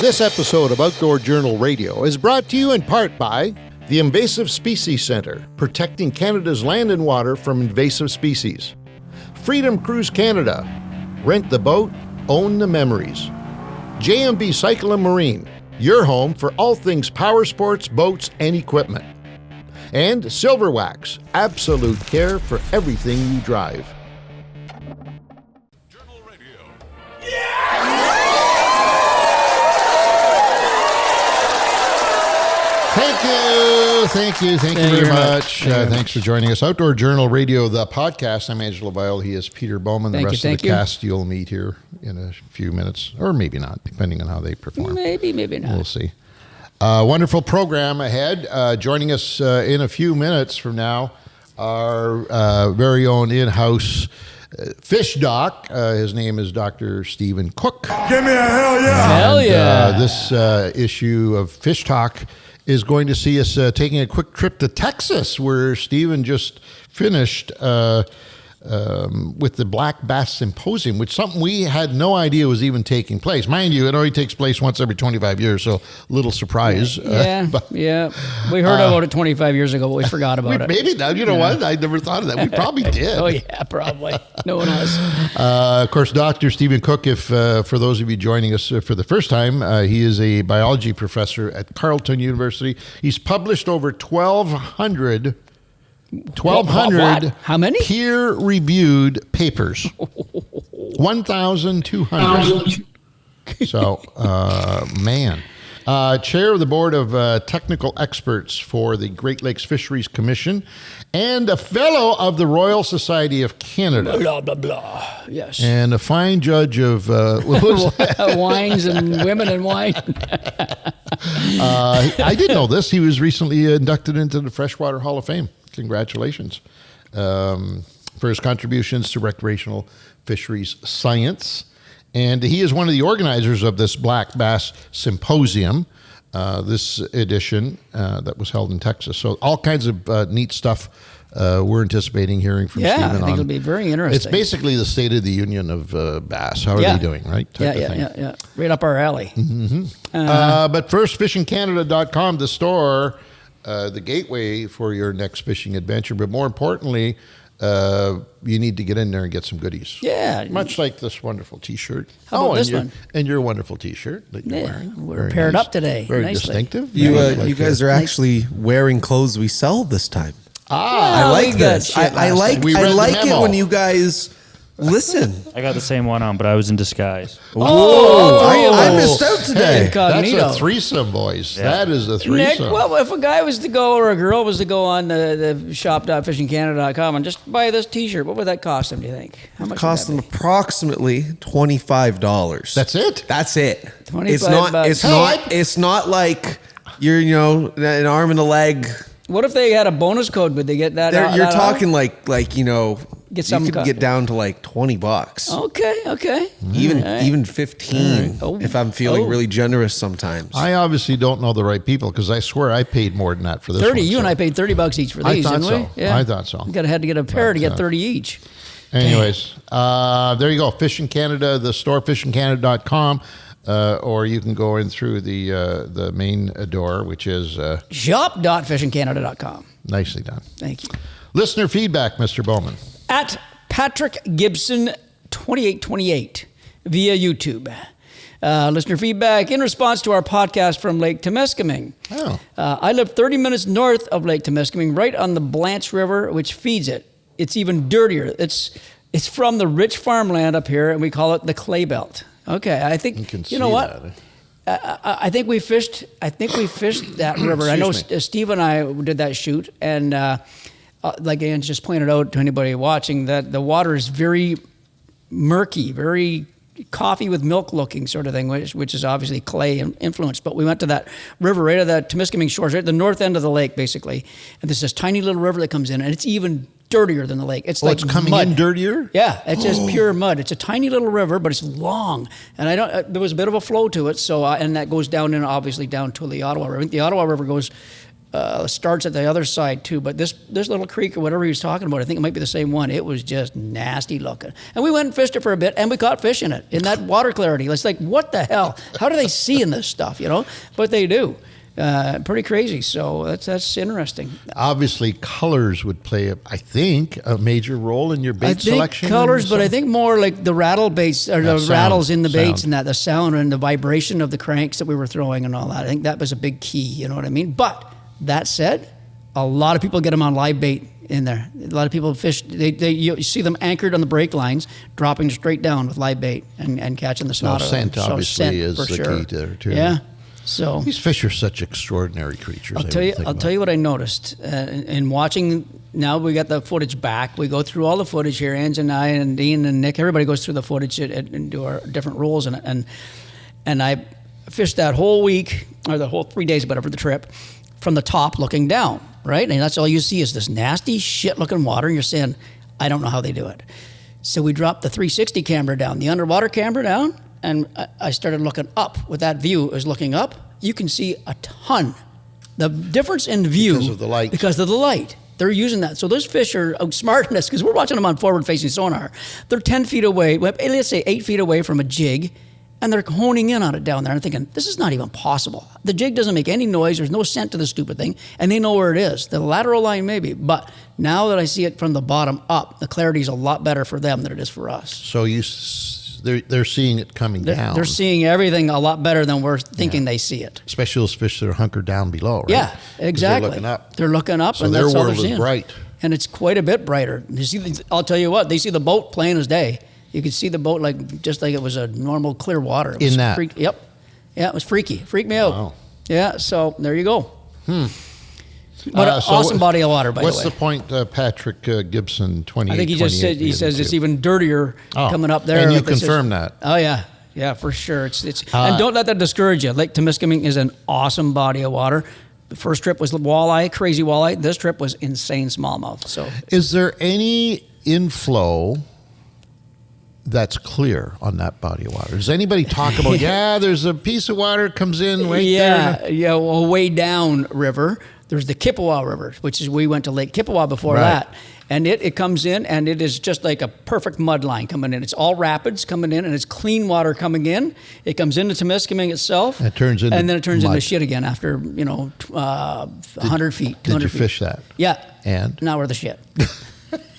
This episode of Outdoor Journal Radio is brought to you in part by the Invasive Species Centre, protecting Canada's land and water from invasive species. Freedom Cruise Canada, rent the boat, own the memories. JMB Cycle and Marine, your home for all things power sports, boats, and equipment. And Silverwax, absolute care for everything you drive. Thank you very much. Thanks for joining us. Outdoor Journal Radio, the podcast. I'm Angelo, Viola. He is Peter Bowman. The rest of the cast you'll meet here in a few minutes, or maybe not, depending on how they perform. Maybe not. We'll see. Wonderful program ahead. Joining us in a few minutes from now, our very own in-house fish doc. His name is Dr. Stephen Cook. Give me a hell yeah! Hell yeah! This issue of Fish Talk is going to see us taking a quick trip to Texas, where Stephen just finished with the Black Bass Symposium, which is something we had no idea was even taking place. Mind you, it only takes place once every 25 years, so a little surprise. Yeah. We heard about it 25 years ago, but we forgot about it. Maybe now. You know what? I never thought of that. We probably did. Oh, yeah, probably. No one else. Of course, Dr. Stephen Cook, if for those of you joining us for the first time, he is a biology professor at Carleton University. He's published over 1,200 How many? Peer-reviewed papers. 1,200. So, man. Chair of the Board of Technical Experts for the Great Lakes Fisheries Commission and a Fellow of the Royal Society of Canada. Blah, blah, blah. Yes. And a fine judge of... wines and women and wine. I didn't know this. He was recently inducted into the Freshwater Hall of Fame. Congratulations for his contributions to recreational fisheries science. And he is one of the organizers of this Black Bass Symposium, this edition that was held in Texas. So all kinds of neat stuff we're anticipating hearing from Stephen on. I think it'll be very interesting. It's basically the State of the Union of bass. How are they doing, right? Yeah. Right up our alley. Mm-hmm. But first, fishingcanada.com, the store, the gateway for your next fishing adventure. But more importantly, you need to get in there and get some goodies. Yeah. Much like this wonderful T-shirt. How about this one? And your wonderful T-shirt that you're wearing. We're Very paired nice. up today. Very nicely. distinctive. You guys are actually wearing clothes we sell this time. Ah, I like this. I like it when you guys listen. I got the same one on, but I was in disguise. I missed out today. Incognito. That's a threesome, boys. Yeah. That is a threesome. Nick, well, if a guy was to go or a girl was to go on the shop.fishingcanada.com and just buy this T-shirt, what would that cost them, do you think? How much It cost them approximately $25. That's it? That's it. $25. It's not like you're, an arm and a leg. What if they had a bonus code? Would they get that? You're talking like get some you could get down to like $20. Okay. Even 15 if I'm feeling really generous sometimes. I obviously don't know the right people because I swear I paid more than that for this 30. one, You and I paid $30 each for these, didn't we? Yeah. I thought so. You had to get a pair to get 30 each. Anyways, there you go. Fishing Canada, the store, fishingcanada.com. Or you can go in through the main door, which is... shop.fishingcanada.com. Nicely done. Thank you. Listener feedback, Mr. Bowman. At Patrick Gibson 2828 via YouTube. Listener feedback in response to our podcast from Lake Temiskaming. Oh. I live 30 minutes north of Lake Temiskaming, right on the Blanche River, which feeds it. It's even dirtier. It's from the rich farmland up here, and we call it the Clay Belt. Okay, I think you know what. I think we fished that river. I know Steve and I did that shoot, and like Ange just pointed out to anybody watching, that the water is very murky, very coffee with milk looking sort of thing, which is obviously clay influenced. But we went to that river right at the Temiskaming shores, right at the north end of the lake, basically. And there's this tiny little river that comes in, and it's even dirtier than the lake. It's like it's coming mud. in dirtier? Yeah, it's just pure mud. It's a tiny little river, but it's long. And there was a bit of a flow to it, so and that goes down in obviously down to the Ottawa River. I think the Ottawa River goes starts at the other side too. But this little creek or whatever he was talking about, I think it might be the same one. It was just nasty looking. And we went and fished it for a bit, and we caught fish in it, in that water clarity. It's like, what the hell? How do they see in this stuff, But they do. Pretty crazy. So that's interesting. Obviously, colors would play, I think, a major role in your bait selection. Colors, but I think more like the rattle baits, or the rattles in the baits, and the sound and the vibration of the cranks that we were throwing and all that. I think that was a big key. You know what I mean? But that said, a lot of people get them on live bait in there. A lot of people fish. You see them anchored on the brake lines, dropping straight down with live bait and catching the snot. Scent obviously is the key there too. Yeah. So these fish are such extraordinary creatures. I'll tell you what I noticed in watching. Now we got the footage back. We go through all the footage here. Ange and I and Dean and Nick. Everybody goes through the footage and do our different roles in it. And I fished that whole week or the whole 3 days, whatever the trip, from the top looking down. Right, and that's all you see is this nasty shit-looking water, and you're saying, I don't know how they do it. So we dropped the 360 camera down, the underwater camera down. And I started looking up. With that view, is looking up, you can see a ton. The difference in view because of the light. Because of the light, they're using that. So those fish are outsmarting us because we're watching them on forward-facing sonar. They're 10 feet away. Let's say 8 feet away from a jig, and they're honing in on it down there. And thinking, this is not even possible. The jig doesn't make any noise. There's no scent to the stupid thing, and they know where it is. The lateral line maybe, but now that I see it from the bottom up, the clarity is a lot better for them than it is for us. So they're seeing it coming down. They're seeing everything a lot better than we're thinking they see it. Especially those fish that are hunkered down below, right? Yeah, exactly. They're looking up. So and their that's world all they're is seeing. Bright. And it's quite a bit brighter. I'll tell you what, they see the boat plain as day. You could see the boat just like it was a normal clear water. It was freaky. Yep. Yeah, it was freaky. Freaked me out. Wow. Yeah, so there you go. What an awesome body of water, by the way. What's the point, Patrick Gibson, 28? I think he just said, he says it's even dirtier coming up there. And you confirm that. Oh, yeah. Yeah, for sure. And don't let that discourage you. Lake Temiskaming is an awesome body of water. The first trip was walleye, crazy walleye. This trip was insane smallmouth. So, is there any inflow that's clear on that body of water? Does anybody talk about, there's a piece of water comes in there? Yeah, well, way down river. There's the Kippawa River, which is, we went to Lake Kippawa before that. And it comes in, and it is just like a perfect mud line coming in. It's all rapids coming in, and it's clean water coming in. It comes into Temiskaming itself. And then it turns into shit again after, 100 feet, 200 feet. Did you fish that? Yeah. And? Now we're the shit.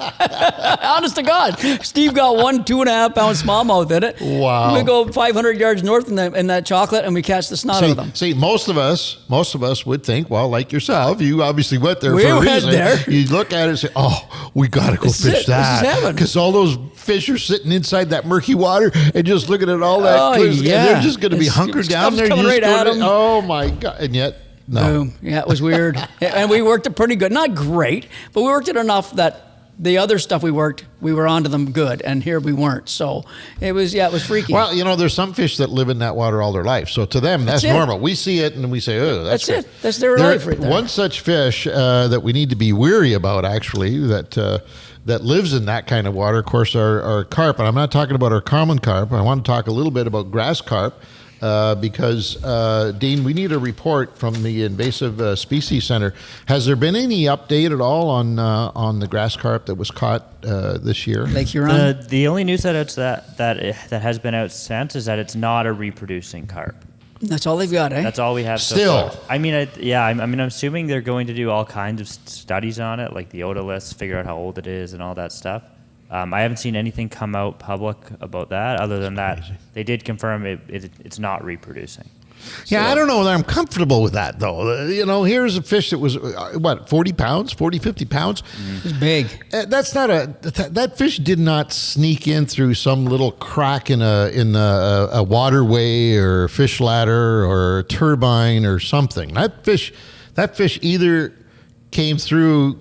Honest to God, Steve got 1 2.5 pound smallmouth in it. Wow! We go 500 yards north in that chocolate, and we catch the snot out of them. See, most of us would think, well, like yourself, you obviously went there for a reason. There. You look at it and say, "Oh, we got to go fish that," because all those fish are sitting inside that murky water and just looking at all that. They're just going to be hunkered down there. Coming right at them. Oh my God! And yet, no. Boom. Yeah, it was weird, and we worked it pretty good. Not great, but we worked it enough that. The other stuff we were onto them good, and here we weren't. So it was freaky. Well, there's some fish that live in that water all their life. So to them, that's normal. We see it and we say, oh, that's it. That's their life right there. One such fish that we need to be weary about, actually, that lives in that kind of water, of course, are carp. And I'm not talking about our common carp. I want to talk a little bit about grass carp. Because, Dean, we need a report from the Invasive Species Centre. Has there been any update at all on the grass carp that was caught this year? Lake Huron? The only news that has been out since is that it's not a reproducing carp. That's all they've got, eh? That's all we have Still. so far. I mean, I'm assuming they're going to do all kinds of studies on it, like the otoliths, figure out how old it is and all that stuff. I haven't seen anything come out public about that. Other than that, they did confirm it's not reproducing. Yeah, I don't know that I'm comfortable with that, though. Here's a fish that was, 40 pounds, 40, 50 pounds? It's big. That's not that fish did not sneak in through some little crack in a waterway or fish ladder or a turbine or something. That fish either came through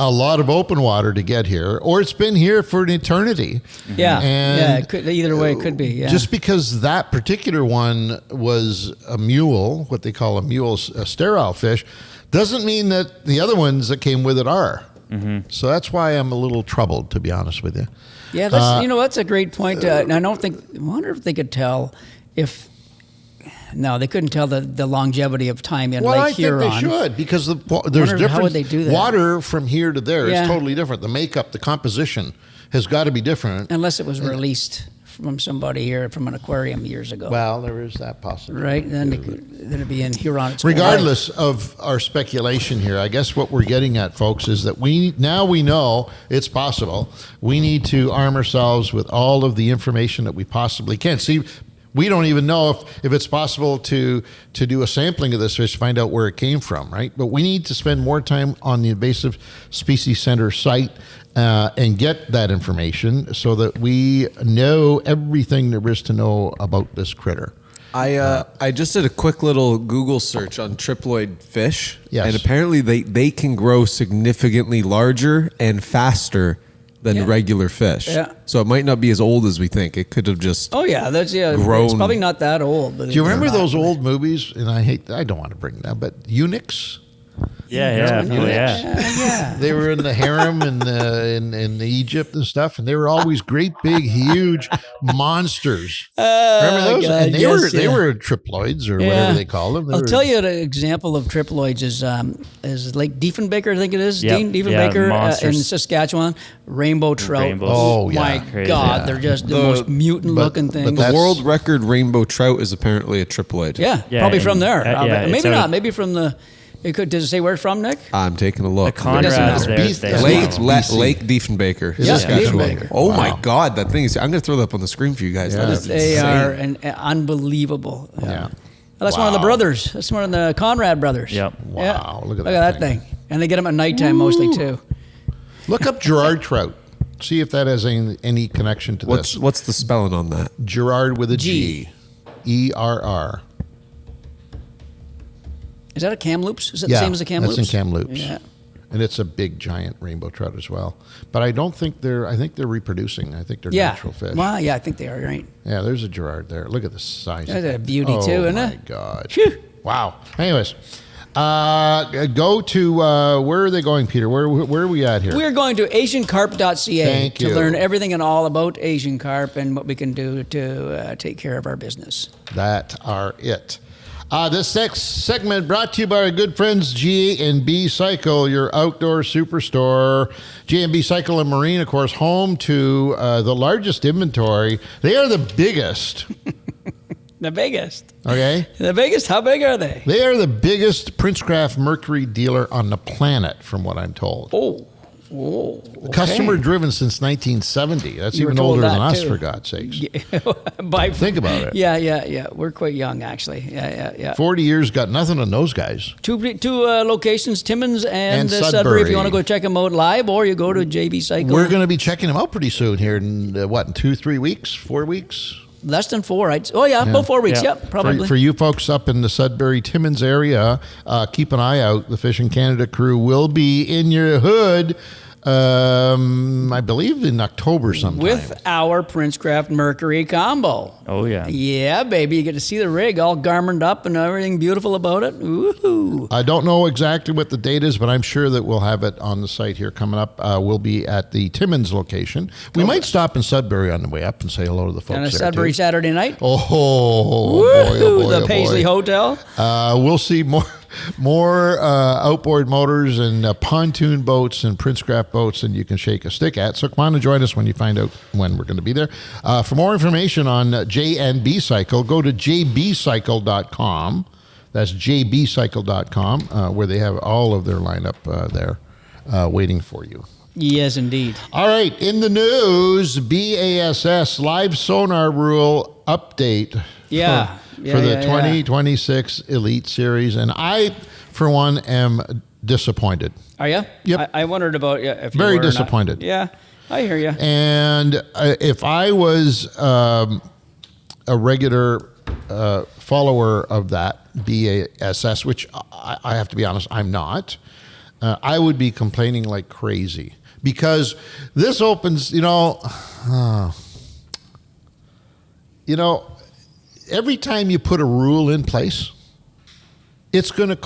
a lot of open water to get here, or it's been here for an eternity. Yeah, and it could, either way it could be. Yeah. Just because that particular one was a mule, what they call a sterile fish, doesn't mean that the other ones that came with it are. Mm-hmm. So that's why I'm a little troubled, to be honest with you. Yeah, that's a great point. I wonder if they could tell if No, they couldn't tell the longevity of time in Well, Lake I Huron. think they should, because there's Wonder different. how would they do that? Water from here to there Yeah. is totally different. The makeup, the composition has got to be different. Unless it was released from somebody here from an aquarium years ago. Well, there is that possibility. Right? Then it'd be in Huron. Its own Regardless of our speculation here, I guess what we're getting at, folks, is that we know it's possible. We need to arm ourselves with all of the information that we possibly can. See, we don't even know if it's possible to do a sampling of this fish, find out where it came from, right? But we need to spend more time on the Invasive Species Centre site and get that information so that we know everything there is to know about this critter. I just did a quick little Google search on triploid fish, Yes. and apparently they can grow significantly larger and faster than regular fish. Yeah. So it might not be as old as we think. It could have just Oh yeah, It's grown. probably not that old. But Do you remember those old movies? And I don't want to bring them, but eunuchs. Yeah. Yeah. They were in the harem in Egypt and stuff, and they were always great, big, huge monsters. Remember those? God, And they yes, were triploids or whatever they call them. They I'll were- tell you an example of triploids is Lake Diefenbaker, I think it is. Yep. Dean Diefenbaker in monsters. Saskatchewan. Rainbow trout. Rainbows. Oh, yeah. My Crazy. God, Yeah. they're just the most mutant looking but things. the that's- world record rainbow trout is apparently a triploid. Yeah, Yeah, probably and- from there. it's Maybe out not. of- Maybe from the. It could. Does it say where it's from, Nick? I'm taking a look. The Conrads matter. there. Beast- they it's have Lake, It's them. BC. Lake Diefenbaker. Yeah, Saskatchewan. Diefenbaker. Oh Wow. my God, that thing is! I'm going to throw that up on the screen for you guys. Yeah. That is They insane. are unbelievable. Yeah. That's one of the brothers. That's one of the Conrad brothers. Yep. Wow, look at that thing. And they get them at nighttime mostly too. Look up Gerard trout. See if that has any connection to this. What's the spelling on that? Gerard with a G. G. ERR. Is that a Kamloops? Is it the same as a Kamloops? That's in Kamloops. Yeah. And it's a big, giant rainbow trout as well. But I don't think I think they're reproducing. I think they're Yeah. natural fish. Well, yeah, I think they are, right? Yeah, there's a Gerard there. Look at the size. That's of a it. beauty oh, too, isn't my it? God. Phew. Wow. Anyways, go to, where are they going, Peter? Where are we at here? We're going to AsianCarp.ca Thank to you. learn everything and all about Asian carp and what we can do to take care of our business. That are it. This next segment brought to you by our good friends G&B Cycle, your outdoor superstore. G&B Cycle and Marine, of course, home to the largest inventory. They are the biggest. The biggest. Okay? The biggest? How big are they? They are the biggest Princecraft Mercury dealer on the planet, from what I'm told. Oh. Okay. Customer driven since 1970. That's You were even told older that, than us, too. for God's sakes. Think about it. Yeah. We're quite young, actually. Yeah. 40 years, got nothing on those guys. Two locations, Timmins and And Sudbury. If Sudbury. you want to go check them out live, or you go to JB Cycle. We're going to be checking them out pretty soon here in, in 2-3 weeks, 4 weeks? Less than 4. About 4 weeks. Yeah. Yep, probably. For you folks up in the Sudbury Timmins area, keep an eye out. The Fishing Canada crew will be in your hood, I believe in October sometime. With our Princecraft Mercury combo. Oh yeah. Yeah, baby. You get to see the rig all garmented up and everything beautiful about it. Ooh. I don't know exactly what the date is, but I'm sure that we'll have it on the site here coming up. We'll be at the Timmins location. We might stop in Sudbury on the way up and say hello to the folks And a there, Sudbury too. Saturday night. Oh, boy, Woo-hoo, the oh, Paisley boy. Hotel. We'll see more outboard motors and pontoon boats and Princecraft boats than you can shake a stick at. So come on and join us when you find out when we're going to be there. For more information on J&B Cycle, go to jbcycle.com. That's jbcycle.com, where they have all of their lineup there waiting for you. Yes, indeed. All right, in the news, BASS live sonar rule update. Yeah. For the 2026 Elite Series, and I, for one, am disappointed. Are you? Yep. I wondered about if you Very were or not. disappointed. Yeah, I hear you. And if I was a regular follower of that BASS, which I have to be honest, I'm not, I would be complaining like crazy, because this opens, every time you put a rule in place, it's going to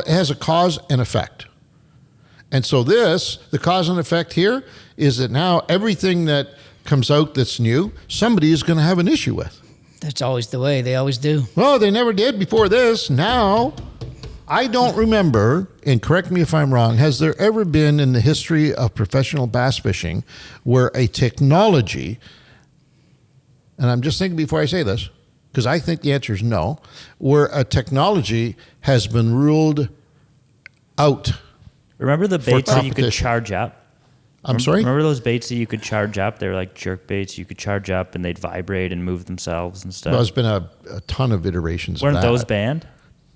it has a cause and effect. And so the cause and effect here is that now everything that comes out that's new, somebody is going to have an issue with. That's always the way. They always do. Well, they never did before this. Now, I don't remember, and correct me if I'm wrong, has there ever been in the history of professional bass fishing where a technology, and I'm just thinking before I say this, because I think the answer is no, where a technology has been ruled out? Remember the baits that you could competition. charge up? I'm sorry? Remember those baits that you could charge up? They were like jerk baits. You could charge up and they'd vibrate and move themselves and stuff. Well, there's been a ton of iterations Weren't of that. those banned?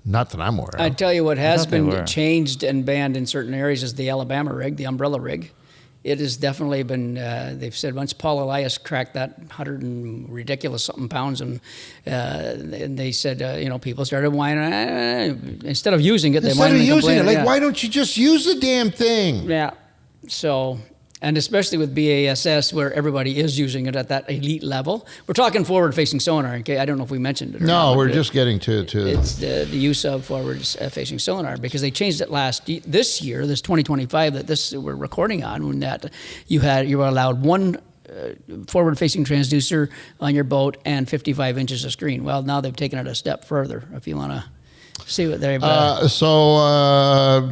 Not that I'm aware of. I tell you what has thought they were. been changed and banned in certain areas is the Alabama rig, the umbrella rig. It has definitely been, they've said once Paul Elias cracked that 100 and ridiculous something pounds, and they said, people started whining. Instead of using it, they Instead whined of and using it, complained. like, why don't you just use the damn thing? Yeah. So, and especially with BASS, where everybody is using it at that elite level. We're talking forward-facing sonar. Okay, I don't know if we mentioned it. Or No, not, we're but just getting to it's the use of forward-facing sonar, because they changed it this year, this 2025 that we're recording on, when that you were allowed one forward-facing transducer on your boat and 55 inches of screen. Well, now they've taken it a step further. If you want to see what they've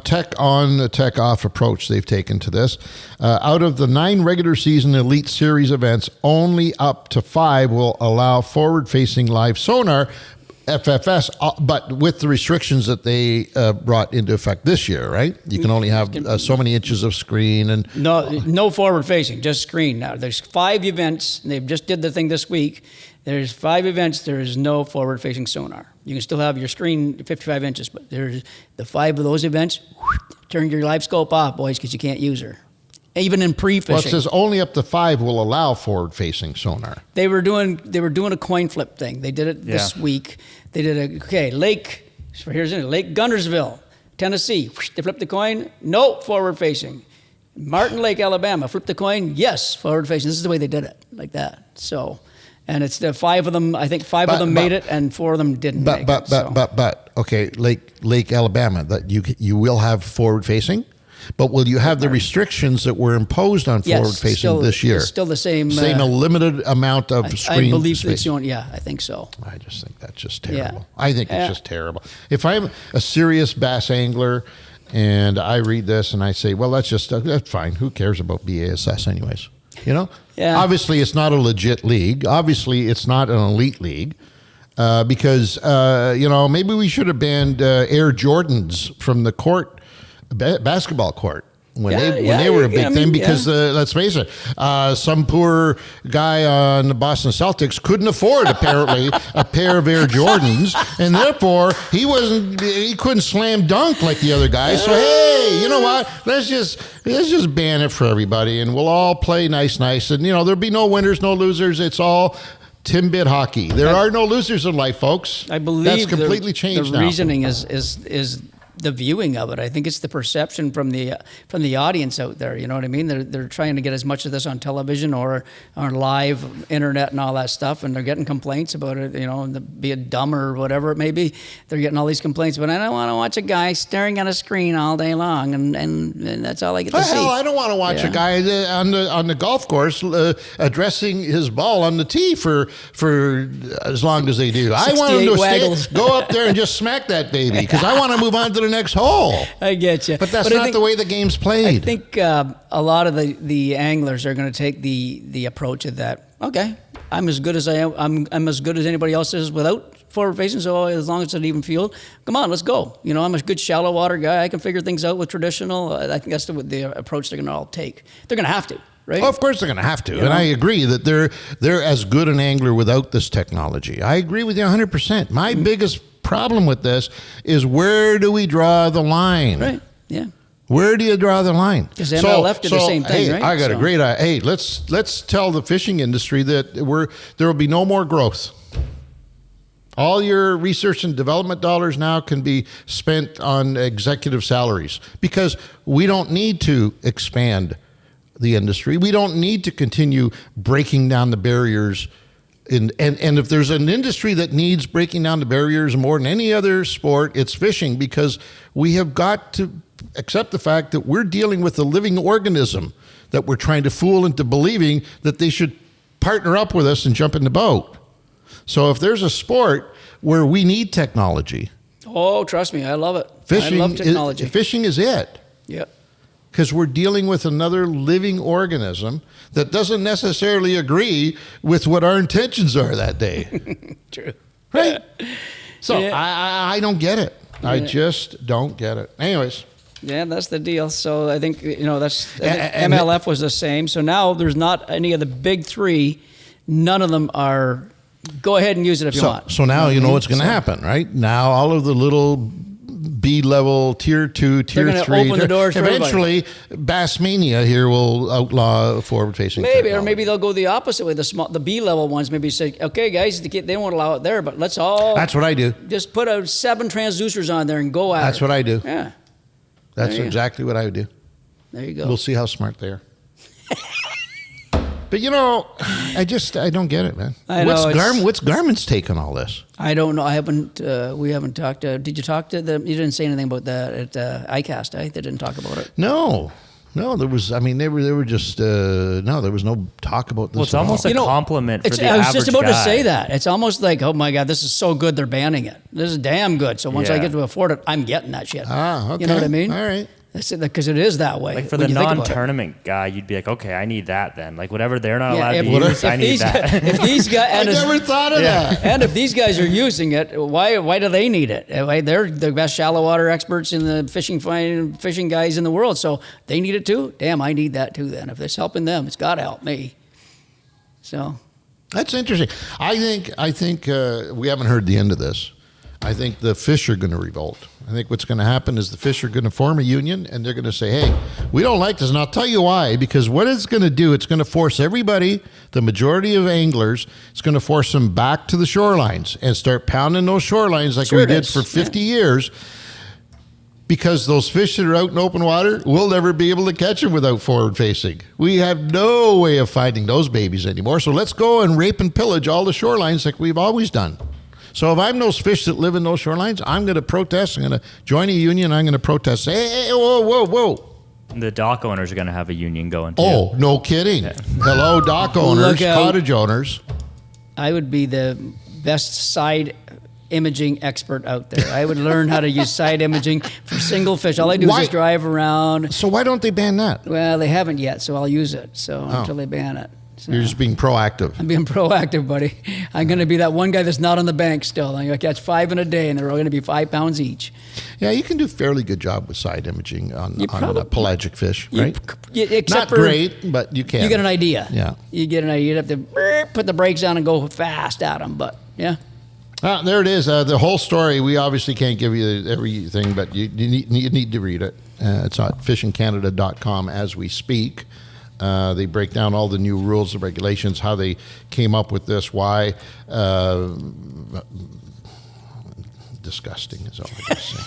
tech on, tech off approach they've taken to this. Out of the 9 regular season Elite Series events, only up to 5 will allow forward-facing live sonar, FFS, but with the restrictions that they brought into effect this year, right? You can only have so many inches of screen and no forward-facing, just screen. Now there's 5 events. And they've just did the thing this week. There's 5 events. There is no forward-facing sonar. You can still have your screen 55 inches, but there's the 5 of those events. Turn your live scope off, boys, because you can't use her. Even in pre-fishing. Well, it says only up to 5 will allow forward-facing sonar. They were doing a coin flip thing. They did it this week. They did Lake Guntersville, Tennessee. They flipped the coin. No, forward-facing. Martin Lake, Alabama. Flipped the coin. Yes, forward-facing. This is the way they did it, like that. So. And it's the 5 of them. I think 5 of them made it, and 4 of them didn't make it. But okay, Lake Alabama, that you will have forward facing, but will you have the restrictions that were imposed on forward facing this year? It's still the same. A limited amount of screen I believe space. I think so. I just think that's just terrible. Yeah. I think it's just terrible. If I'm a serious bass angler and I read this and I say, well, that's fine. Who cares about BASS anyways? Yeah. Obviously, it's not a legit league. Obviously, it's not an elite league because maybe we should have banned Air Jordans from the court, basketball court. When they were a big thing, because let's face it, some poor guy on the Boston Celtics couldn't afford apparently a pair of Air Jordans, and therefore he couldn't slam dunk like the other guys. So hey, you know what? Let's just ban it for everybody, and we'll all play nice, and there'll be no winners, no losers. It's all Timbit hockey. There are no losers in life, folks. I believe that's completely changed the now. reasoning is the viewing of it. I think it's the perception from the audience out there. You know what I mean? They're trying to get as much of this on television or on live internet and all that stuff, and they're getting complaints about it. Be it dumb or whatever it may be. They're getting all these complaints. But I don't want to watch a guy staring at a screen all day long, and that's all I get to see. Hell, I don't want to watch a guy on the golf course addressing his ball on the tee for as long as they do. I want him to go up there and just smack that baby because I want to move on to the next hole. I get you. But that's not the way the game's played. I think a lot of the anglers are going to take the approach of that. Okay, I'm as good as I am. I'm as good as anybody else is without forward facing. So as long as it's an even field, come on, let's go. I'm a good shallow water guy. I can figure things out with traditional. I think that's the approach they're going to all take. They're going to have to. Right? Well, of course they're going to have to. And I agree that they're as good an angler without this technology. I agree with you 100%. My biggest problem with this is, where do we draw the line? Right. Yeah. Where do you draw the line? Because MLF did the same thing, right? I got a great idea. Hey, let's tell the fishing industry that there will be no more growth. All your research and development dollars now can be spent on executive salaries because we don't need to expand the industry. We don't need to continue breaking down the barriers. And if there's an industry that needs breaking down the barriers more than any other sport, it's fishing, because we have got to accept the fact that we're dealing with a living organism that we're trying to fool into believing that they should partner up with us and jump in the boat. So if there's a sport where we need technology, Oh, trust me, I love it. I love technology. Fishing is it. Yep. Because we're dealing with another living organism that doesn't necessarily agree with what our intentions are that day. True. Right? So Yeah. I don't get it. I just don't get it. Anyways. Yeah, that's the deal. So I think, And- MLF was the same. So now there's not any of the big three. None of them are, go ahead and use it if you want. So now you know what's going to happen, right? Now all of the little B level, tier 2, tier They're gonna 3. open the doors for eventually, Bassmania here will outlaw forward-facing Maybe, or technology. maybe they'll go the opposite way. The B level ones maybe say, okay, guys, they won't allow it there, but let's all That's what I do. just put 7 transducers on there and go at That's it. what I do. Yeah, That's There you go. exactly what I would do. there you go. We'll see how smart they are. But I don't get it, man. I know, What's Garmin's take on all this? I don't know. We haven't talked to, did you talk to them? You didn't say anything about that at ICAST, eh? They didn't talk about it. No, there was. I mean, they were just no. There was no talk about this. Well, it's at all. almost a compliment for the I was average just about to guy. say that. It's almost like, oh my God, this is so good, they're banning it. This is damn good. So once I Yeah. get to afford it, I'm getting that shit. Okay. You know what I mean? All right. Because it is that way. Like for when the you think about it. non-tournament guy, you'd be like, okay, I need that then. Like whatever they're not Yeah, allowed if- to use, if I need these that. guys- if these guys, I never thought of that. and if these guys are using it, why do they need it? They're the best shallow water experts in the fishing guys in the world, so they need it too. Damn, I need that too. Then if it's helping them, it's got to help me. So That's interesting. I think we haven't heard the end of this. I think the fish are going to revolt. I think what's going to happen is the fish are going to form a union, and they're going to say, hey, we don't like this. And I'll tell you why. Because what it's going to do, it's going to force everybody, the majority of anglers, it's going to force them back to the shorelines and start pounding those shorelines like Sure we it did is. for 50 years. Because those fish that are out in open water, we'll never be able to catch them without forward facing. We have no way of finding those babies anymore. So let's go and rape and pillage all the shorelines like we've always done. So if I'm those fish that live in those shorelines, I'm going to protest. I'm going to join a union. I'm going to protest. Hey, whoa. The dock owners are going to have a union going too. Oh, no kidding. Hello, dock owners, Look out. cottage owners. I would be the best side imaging expert out there. I would learn how to use side imaging for single fish. All I do Why- is just drive around. So why don't they ban that? Well, they haven't yet, so I'll use it. So until they ban it. So. You're just being proactive. I'm being proactive, buddy. I'm going to be that one guy that's not on the bank still. I'm going to catch 5 in a day, and they're all going to be 5 pounds each. Yeah, you can do a fairly good job with side imaging on probably- pelagic fish, right? Except Not for great, but you can. you get an idea. Yeah. You get an idea. You'd have to put the brakes on and go fast at them, but yeah. There it is. The whole story. We obviously can't give you everything, but you need to read it. It's at fishingcanada.com as we speak. They break down all the new rules and regulations, how they came up with this, why. Disgusting is all I can say.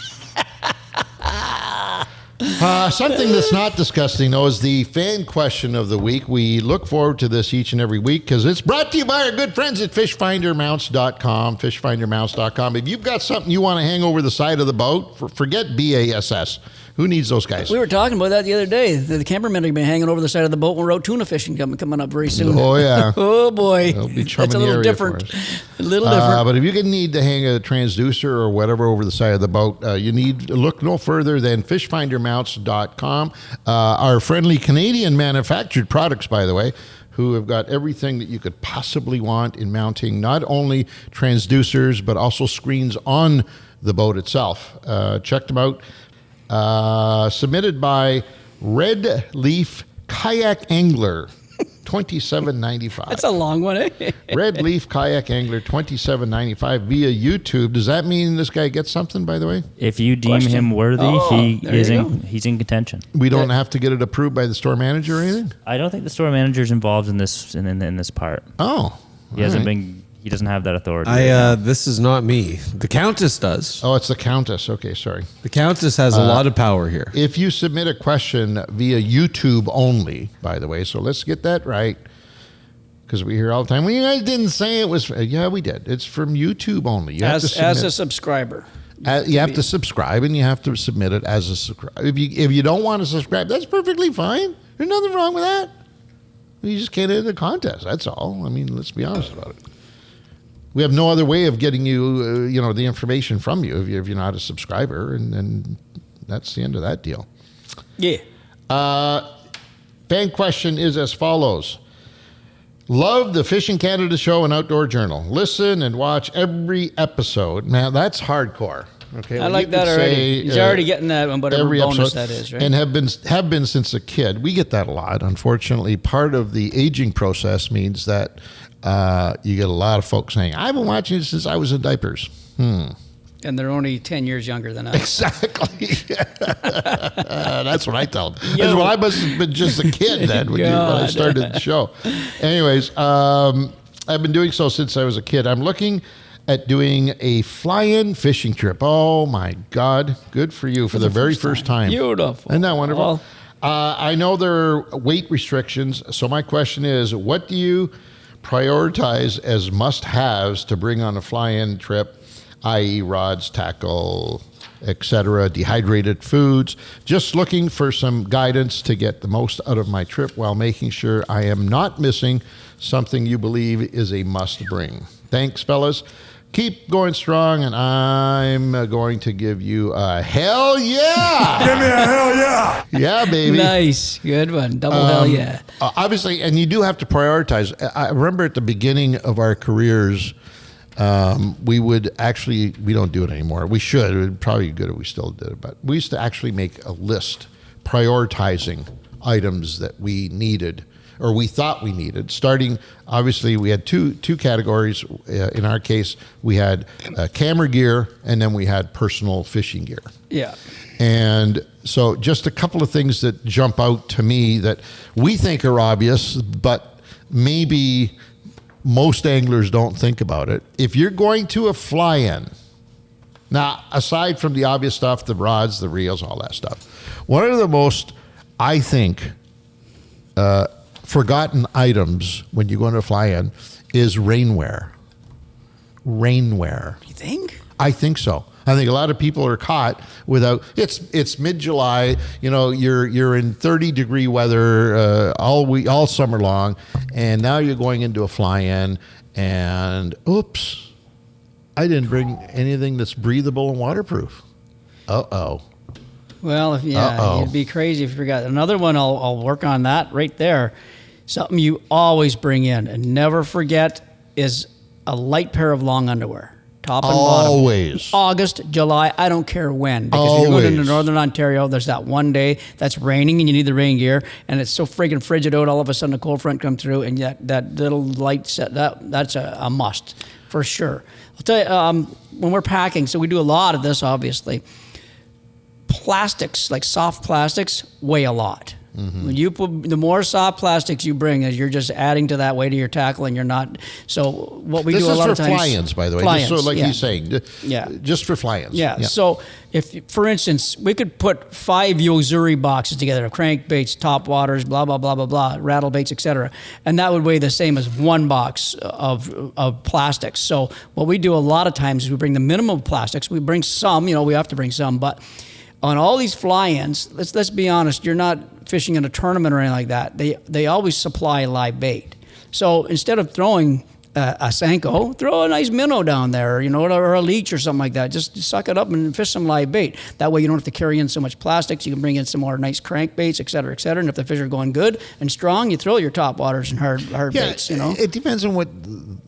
Something that's not disgusting, though, is the fan question of the week. We look forward to this each and every week because it's brought to you by our good friends at fishfindermounts.com, fishfindermounts.com. If you've got something you want to hang over the side of the boat, forget BASS. Who needs those guys? We were talking about that the other day. The cameramen have been hanging over the side of the boat when we're out tuna fishing coming up very soon. Oh, yeah. Oh, boy. They'll be That's chumming a the little area different. for us. A little different. But if you need to hang a transducer or whatever over the side of the boat, you need to look no further than fishfindermounts.com. Our friendly Canadian manufactured products, by the way, who have got everything that you could possibly want in mounting not only transducers, but also screens on the boat itself. Check them out. Submitted by Red Leaf Kayak Angler, $27.95. That's a long one, eh? Red Leaf Kayak Angler, $27.95 via YouTube. Does that mean this guy gets something, by the way? If you deem Question. him worthy, Oh, there you go. he's in contention. We don't have to get it approved by the store manager or anything? I don't think the store manager's involved in this in this part. Oh. He hasn't all right. been. He doesn't have that authority. right now. This is not me. The Countess does. Oh, it's the Countess. Okay, sorry. The Countess has a lot of power here. If you submit a question via YouTube only, by the way, so let's get that right, because we hear all the time, well, you guys didn't say it was, yeah, we did. It's from YouTube only. You have to As submit. a subscriber. You have to subscribe, and you have to submit it as a subscribe. If you don't want to subscribe, that's perfectly fine. There's nothing wrong with that. You just can't enter the contest. That's all. I mean, let's be honest about it. we have no other way of getting you, the information from you if you're not a subscriber, and that's the end of that deal. Yeah. Fan question is as follows. Love the Fishing Canada show and Outdoor Journal. Listen and watch every episode. Man, that's hardcore. Okay, I like that already. He's already getting that one, whatever bonus that is, right? And have been since a kid. We get that a lot. Unfortunately, part of the aging process means that you get a lot of folks saying, "I've been watching it since I was in diapers." And they're only 10 years younger than us. Exactly. That's what I tell them. That's what I must have been just a kid then when I started the show. Anyways, I've been doing so since I was a kid. I'm looking at doing a fly-in fishing trip. Oh, my God. Good for you for the very first time. Beautiful. Isn't that wonderful? I know there are weight restrictions, so my question is, what do you prioritize as must-haves to bring on a fly-in trip, i.e. rods, tackle, etc., dehydrated foods? Just looking for some guidance to get the most out of my trip while making sure I am not missing something you believe is a must-bring. Thanks, fellas. Keep going strong, and I'm going to give you a hell yeah. Give me a hell yeah. Yeah, baby. Nice. Good one. Double hell yeah. Obviously, and you do have to prioritize. I remember at the beginning of our careers, we don't do it anymore. We should. It would probably be good if we still did it. But we used to actually make a list prioritizing items that we needed or we thought we needed. Starting, obviously, we had two categories. In our case, we had camera gear, and then we had personal fishing gear. Yeah. And so just a couple of things that jump out to me that we think are obvious, but maybe most anglers don't think about it. If you're going to a fly-in, now, aside from the obvious stuff, the rods, the reels, all that stuff, one of the most, I think, forgotten items when you go into a fly-in is rainwear. Rainwear. You think? I think so. I think a lot of people are caught without. It's mid-July. You're in 30-degree weather all summer long, and now you're going into a fly-in, and oops, I didn't bring anything that's breathable and waterproof. Uh-oh. Well, it'd be crazy if you forgot. Another one, I'll work on that right there. Something you always bring in and never forget is a light pair of long underwear. Top and bottom. Always. August, July, I don't care when. Because if you're going to Northern Ontario, there's that one day that's raining and you need the rain gear, and it's so friggin' frigid out, all of a sudden a cold front comes through, and that little light set, that's a must for sure. I'll tell you, when we're packing, so we do a lot of this, obviously. Plastics, like soft plastics, weigh a lot. Mm-hmm. When you put the more soft plastics you bring, as you're just adding to that weight of your tackle, and you're not. So what we do a lot of times. This is for fly-ins, by the way. Fly-ins, just so, like yeah. he's saying. Yeah. Just for fly-ins. Yeah. So if, for instance, we could put 5 Yozuri boxes together of crankbaits, top waters, blah blah blah blah blah, rattle baits, etc., and that would weigh the same as one box of plastics. So what we do a lot of times is we bring the minimum of plastics. We bring some. We have to bring some, but on all these fly-ins, let's be honest, you're not fishing in a tournament or anything like that. They always supply live bait. So instead of throwing a Senko, throw a nice minnow down there, or a leech or something like that. Just suck it up and fish some live bait. That way you don't have to carry in so much plastics. You can bring in some more nice crankbaits, et cetera, et cetera. And if the fish are going good and strong, you throw your top waters and hard baits, It depends on what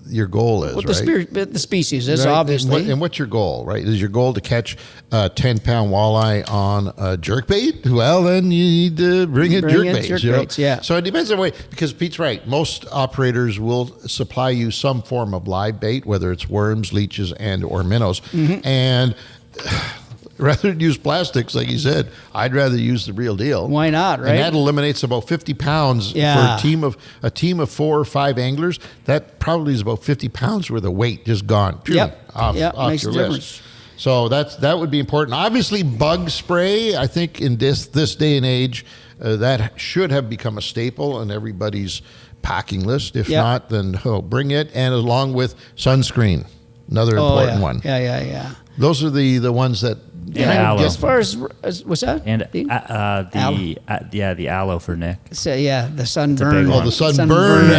your goal is, what right? the species is, right? obviously. And what's your goal, right? Is your goal to catch a 10-pound walleye on a jerkbait? Well, then you need to bring in jerkbaits. Yeah. So it depends on the way, because Pete's right. Most operators will supply you some form of live bait, whether it's worms, leeches, and or minnows. Mm-hmm. And rather than use plastics, like you said, I'd rather use the real deal. Why not, right? And that eliminates about 50 pounds for a team of 4 or 5 anglers. That probably is about 50 pounds worth of weight just gone. Off makes your a list. difference. So that would be important. Obviously, bug spray, I think in this day and age, that should have become a staple on everybody's packing list. If not, then bring it, and along with sunscreen, another important one. Yeah. Those are the ones that aloe. As far as what's that? And Dean? the aloe for Nick. So, the sunburn. big one. the sunburn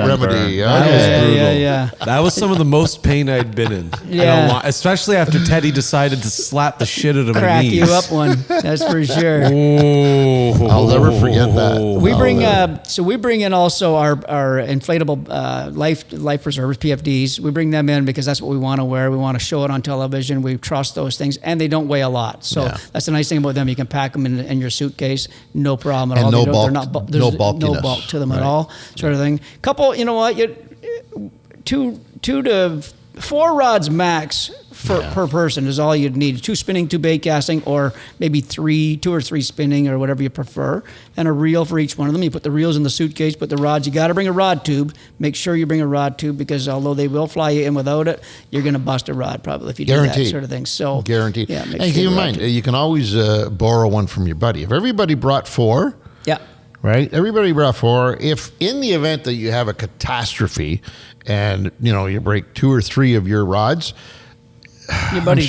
remedy. Yeah. That was some of the most pain I'd been in. Yeah. Especially after Teddy decided to slap the shit out of my Crack knees. you up one. That's for sure. Oh, I'll never forget that. We bring in also our inflatable life preservers, PFDs. We bring them in because that's what we want to wear. We want to show it on television. We trust those things, and they don't weigh a lot. So that's the nice thing about them. You can pack them in your suitcase, no problem at all. And There's no bulkiness. no bulk to them at all, sort of thing. Couple, you know what? 2 to 4 rods max per person is all you'd need. 2 spinning, 2 bait casting, or maybe 2 or 3 spinning, or whatever you prefer, and a reel for each one of them. You put the reels in the suitcase, put the rods. You got to bring a rod tube. Make sure you bring a rod tube, because although they will fly you in without it, you're going to bust a rod probably if you do that sort of thing. So guaranteed. Yeah, and keep in mind, you can always borrow one from your buddy. If everybody brought 4, right? Everybody brought 4. If in the event that you have a catastrophe, and you break 2 or 3 of your rods, your buddy's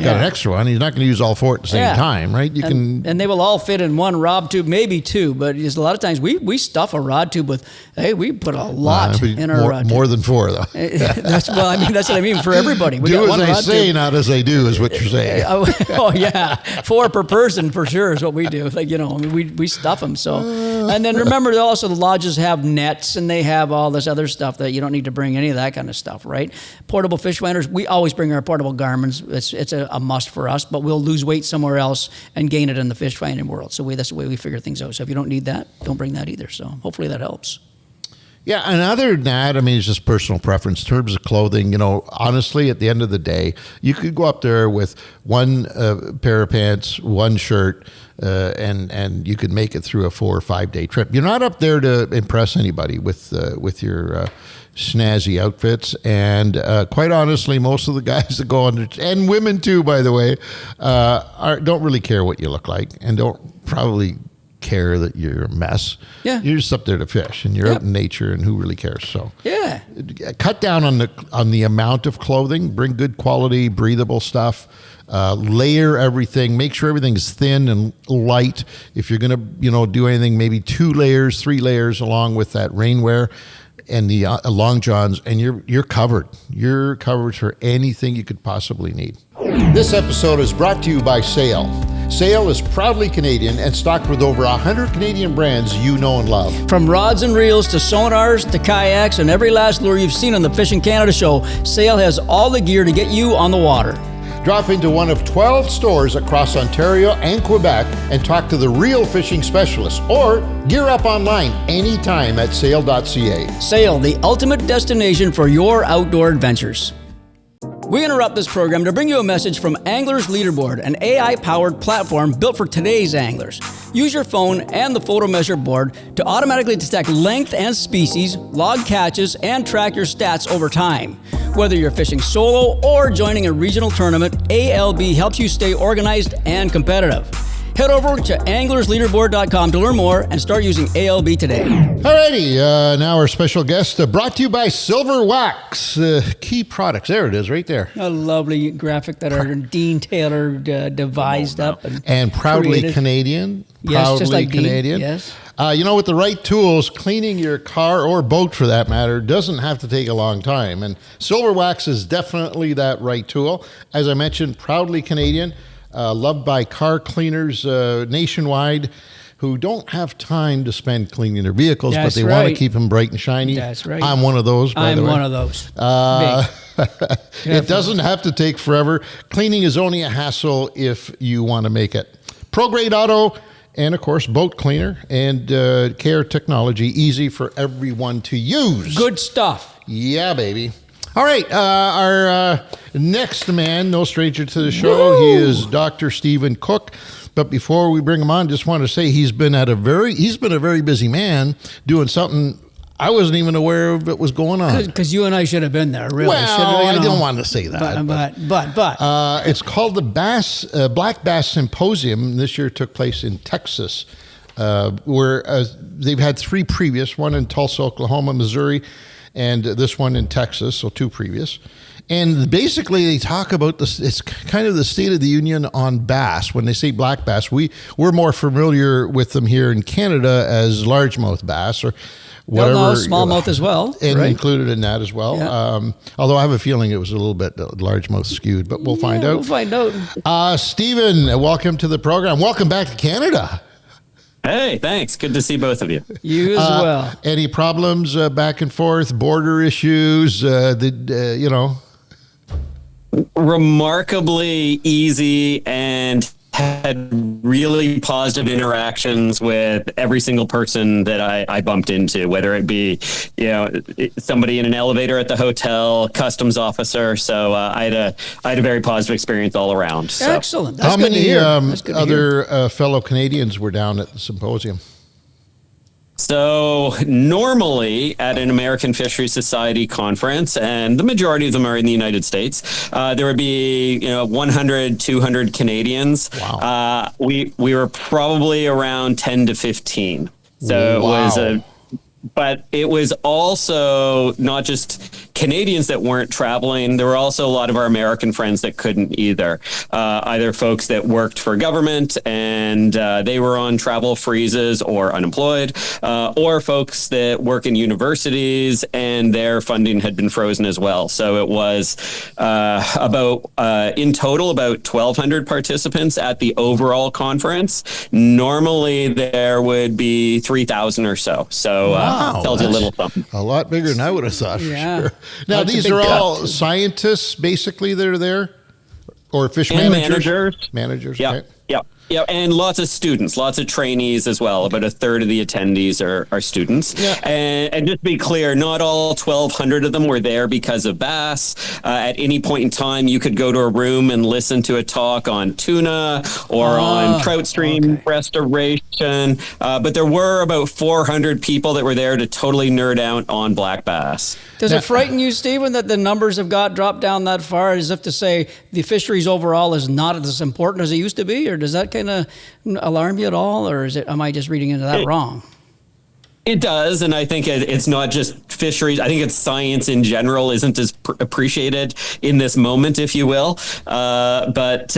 got an extra one. He's not going to use all 4 at the same time, right? And they will all fit in one rod tube, maybe 2. But a lot of times we stuff a rod tube with. We put a lot in our rod tube. More than 4, though. That's what I mean for everybody. We do got as one I rod say, tube. not as I do, is what you're saying. Oh yeah, 4 per person for sure is what we do. We stuff them. So, and then remember, also the lodges have nets, and they have all this other stuff that you don't need to bring any of that kind of stuff, right? Portable fish finders. We always bring our portable Garmins. It's a must for us, but we'll lose weight somewhere else and gain it in the fish finding world. So that's the way we figure things out. So if you don't need that, don't bring that either. So hopefully that helps. Yeah, and other than that, it's just personal preference in terms of clothing. Honestly, at the end of the day, you could go up there with 1 pair of pants, 1 shirt, and you could make it through a 4 or 5 day trip. You're not up there to impress anybody with your snazzy outfits, and quite honestly, most of the guys that go on, and women too, by the way, don't really care what you look like, and don't probably care that you're a mess. Yeah. You're just up there to fish, and you're out in nature, and who really cares? So cut down on the amount of clothing. Bring good quality, breathable stuff. Layer everything. Make sure everything's thin and light. If you're gonna do anything, maybe 2 layers, 3 layers, along with that rainwear and the long johns, and you're covered. You're covered for anything you could possibly need. This episode is brought to you by Sail. Sail is proudly Canadian and stocked with over 100 Canadian brands you know and love. From rods and reels to sonars to kayaks and every last lure you've seen on the Fishing Canada show, Sail has all the gear to get you on the water. Drop into one of 12 stores across Ontario and Quebec and talk to the real fishing specialists, or gear up online anytime at sail.ca. Sail, the ultimate destination for your outdoor adventures. We interrupt this program to bring you a message from Anglers Leaderboard, an AI-powered platform built for today's anglers. Use your phone and the photo measure board to automatically detect length and species, log catches, and track your stats over time. Whether you're fishing solo or joining a regional tournament, ALB helps you stay organized and competitive. Head over to anglersleaderboard.com to learn more and start using ALB today. Alrighty, now our special guest, brought to you by Silverwax. Key products. There it is, right there. A lovely graphic that our Dean Taylor devised up. And proudly created. Canadian. Yes, proudly just like Canadian. Dean, yes. With the right tools, cleaning your car or boat for that matter doesn't have to take a long time. And Silverwax is definitely that right tool. As I mentioned, proudly Canadian. Loved by car cleaners nationwide who don't have time to spend cleaning their vehicles, but they want to keep them bright and shiny. That's right. I'm one of those, by the way. I'm one of those. It doesn't have to take forever. Cleaning is only a hassle if you want to make it. Pro-grade auto and, of course, boat cleaner and care technology, easy for everyone to use. Good stuff. Yeah, baby. All right, our next man, no stranger to the show, Woo! He is Dr. Stephen Cook. But before we bring him on, just want to say he's been a very busy man doing something I wasn't even aware of it was going on. Because you and I should have been there, really. Well, I don't want to say that. But. It's called the Black Bass Symposium. This year took place in Texas, where they've had 3 previous, one in Tulsa, Oklahoma, Missouri, and this one in Texas, so 2 previous. And basically, they talk about this. It's kind of the State of the Union on bass. When they say black bass, we're more familiar with them here in Canada as largemouth bass or whatever. No, smallmouth as well, and right? included in that as well. Yeah. Although I have a feeling it was a little bit largemouth skewed, but we'll find out. We'll find out. Stephen, welcome to the program. Welcome back to Canada. Hey, thanks. Good to see both of you. You as well. Any problems back and forth, border issues? Remarkably easy and had really positive interactions with every single person that I bumped into, whether it be, somebody in an elevator at the hotel, customs officer. So I had a very positive experience all around. So. Excellent. That's How good to many hear. That's good to hear. other fellow Canadians were down at the symposium? So normally at an American Fisheries Society conference, and the majority of them are in the United States, there would be 100, 200 Canadians. Wow. We were probably around 10 to 15. So it was but it was also not just Canadians that weren't traveling. There were also a lot of our American friends that couldn't either. Either folks that worked for government and they were on travel freezes or unemployed, or folks that work in universities and their funding had been frozen as well. So it was in total about 1,200 participants at the overall conference. Normally there would be 3,000 or so. So tells you a little something. A lot bigger than I would have thought, for sure. Now, That's these a big are all cut. scientists, basically, that are there? Or fish And managers? Managers, Yeah. okay. Yeah, and lots of students, lots of trainees as well. About a third of the attendees are students. Yeah. And just to be clear, not all 1,200 of them were there because of bass. At any point in time, you could go to a room and listen to a talk on tuna or on trout stream restoration. But there were about 400 people that were there to totally nerd out on black bass. Does it frighten you, Stephen, that the numbers have dropped down that far, as if to say the fisheries overall is not as important as it used to be? Or does that kind of alarm you at all? Or am I just reading into that wrong? It does, and I think it's not just fisheries. I think it's science in general isn't as appreciated in this moment, if you will. But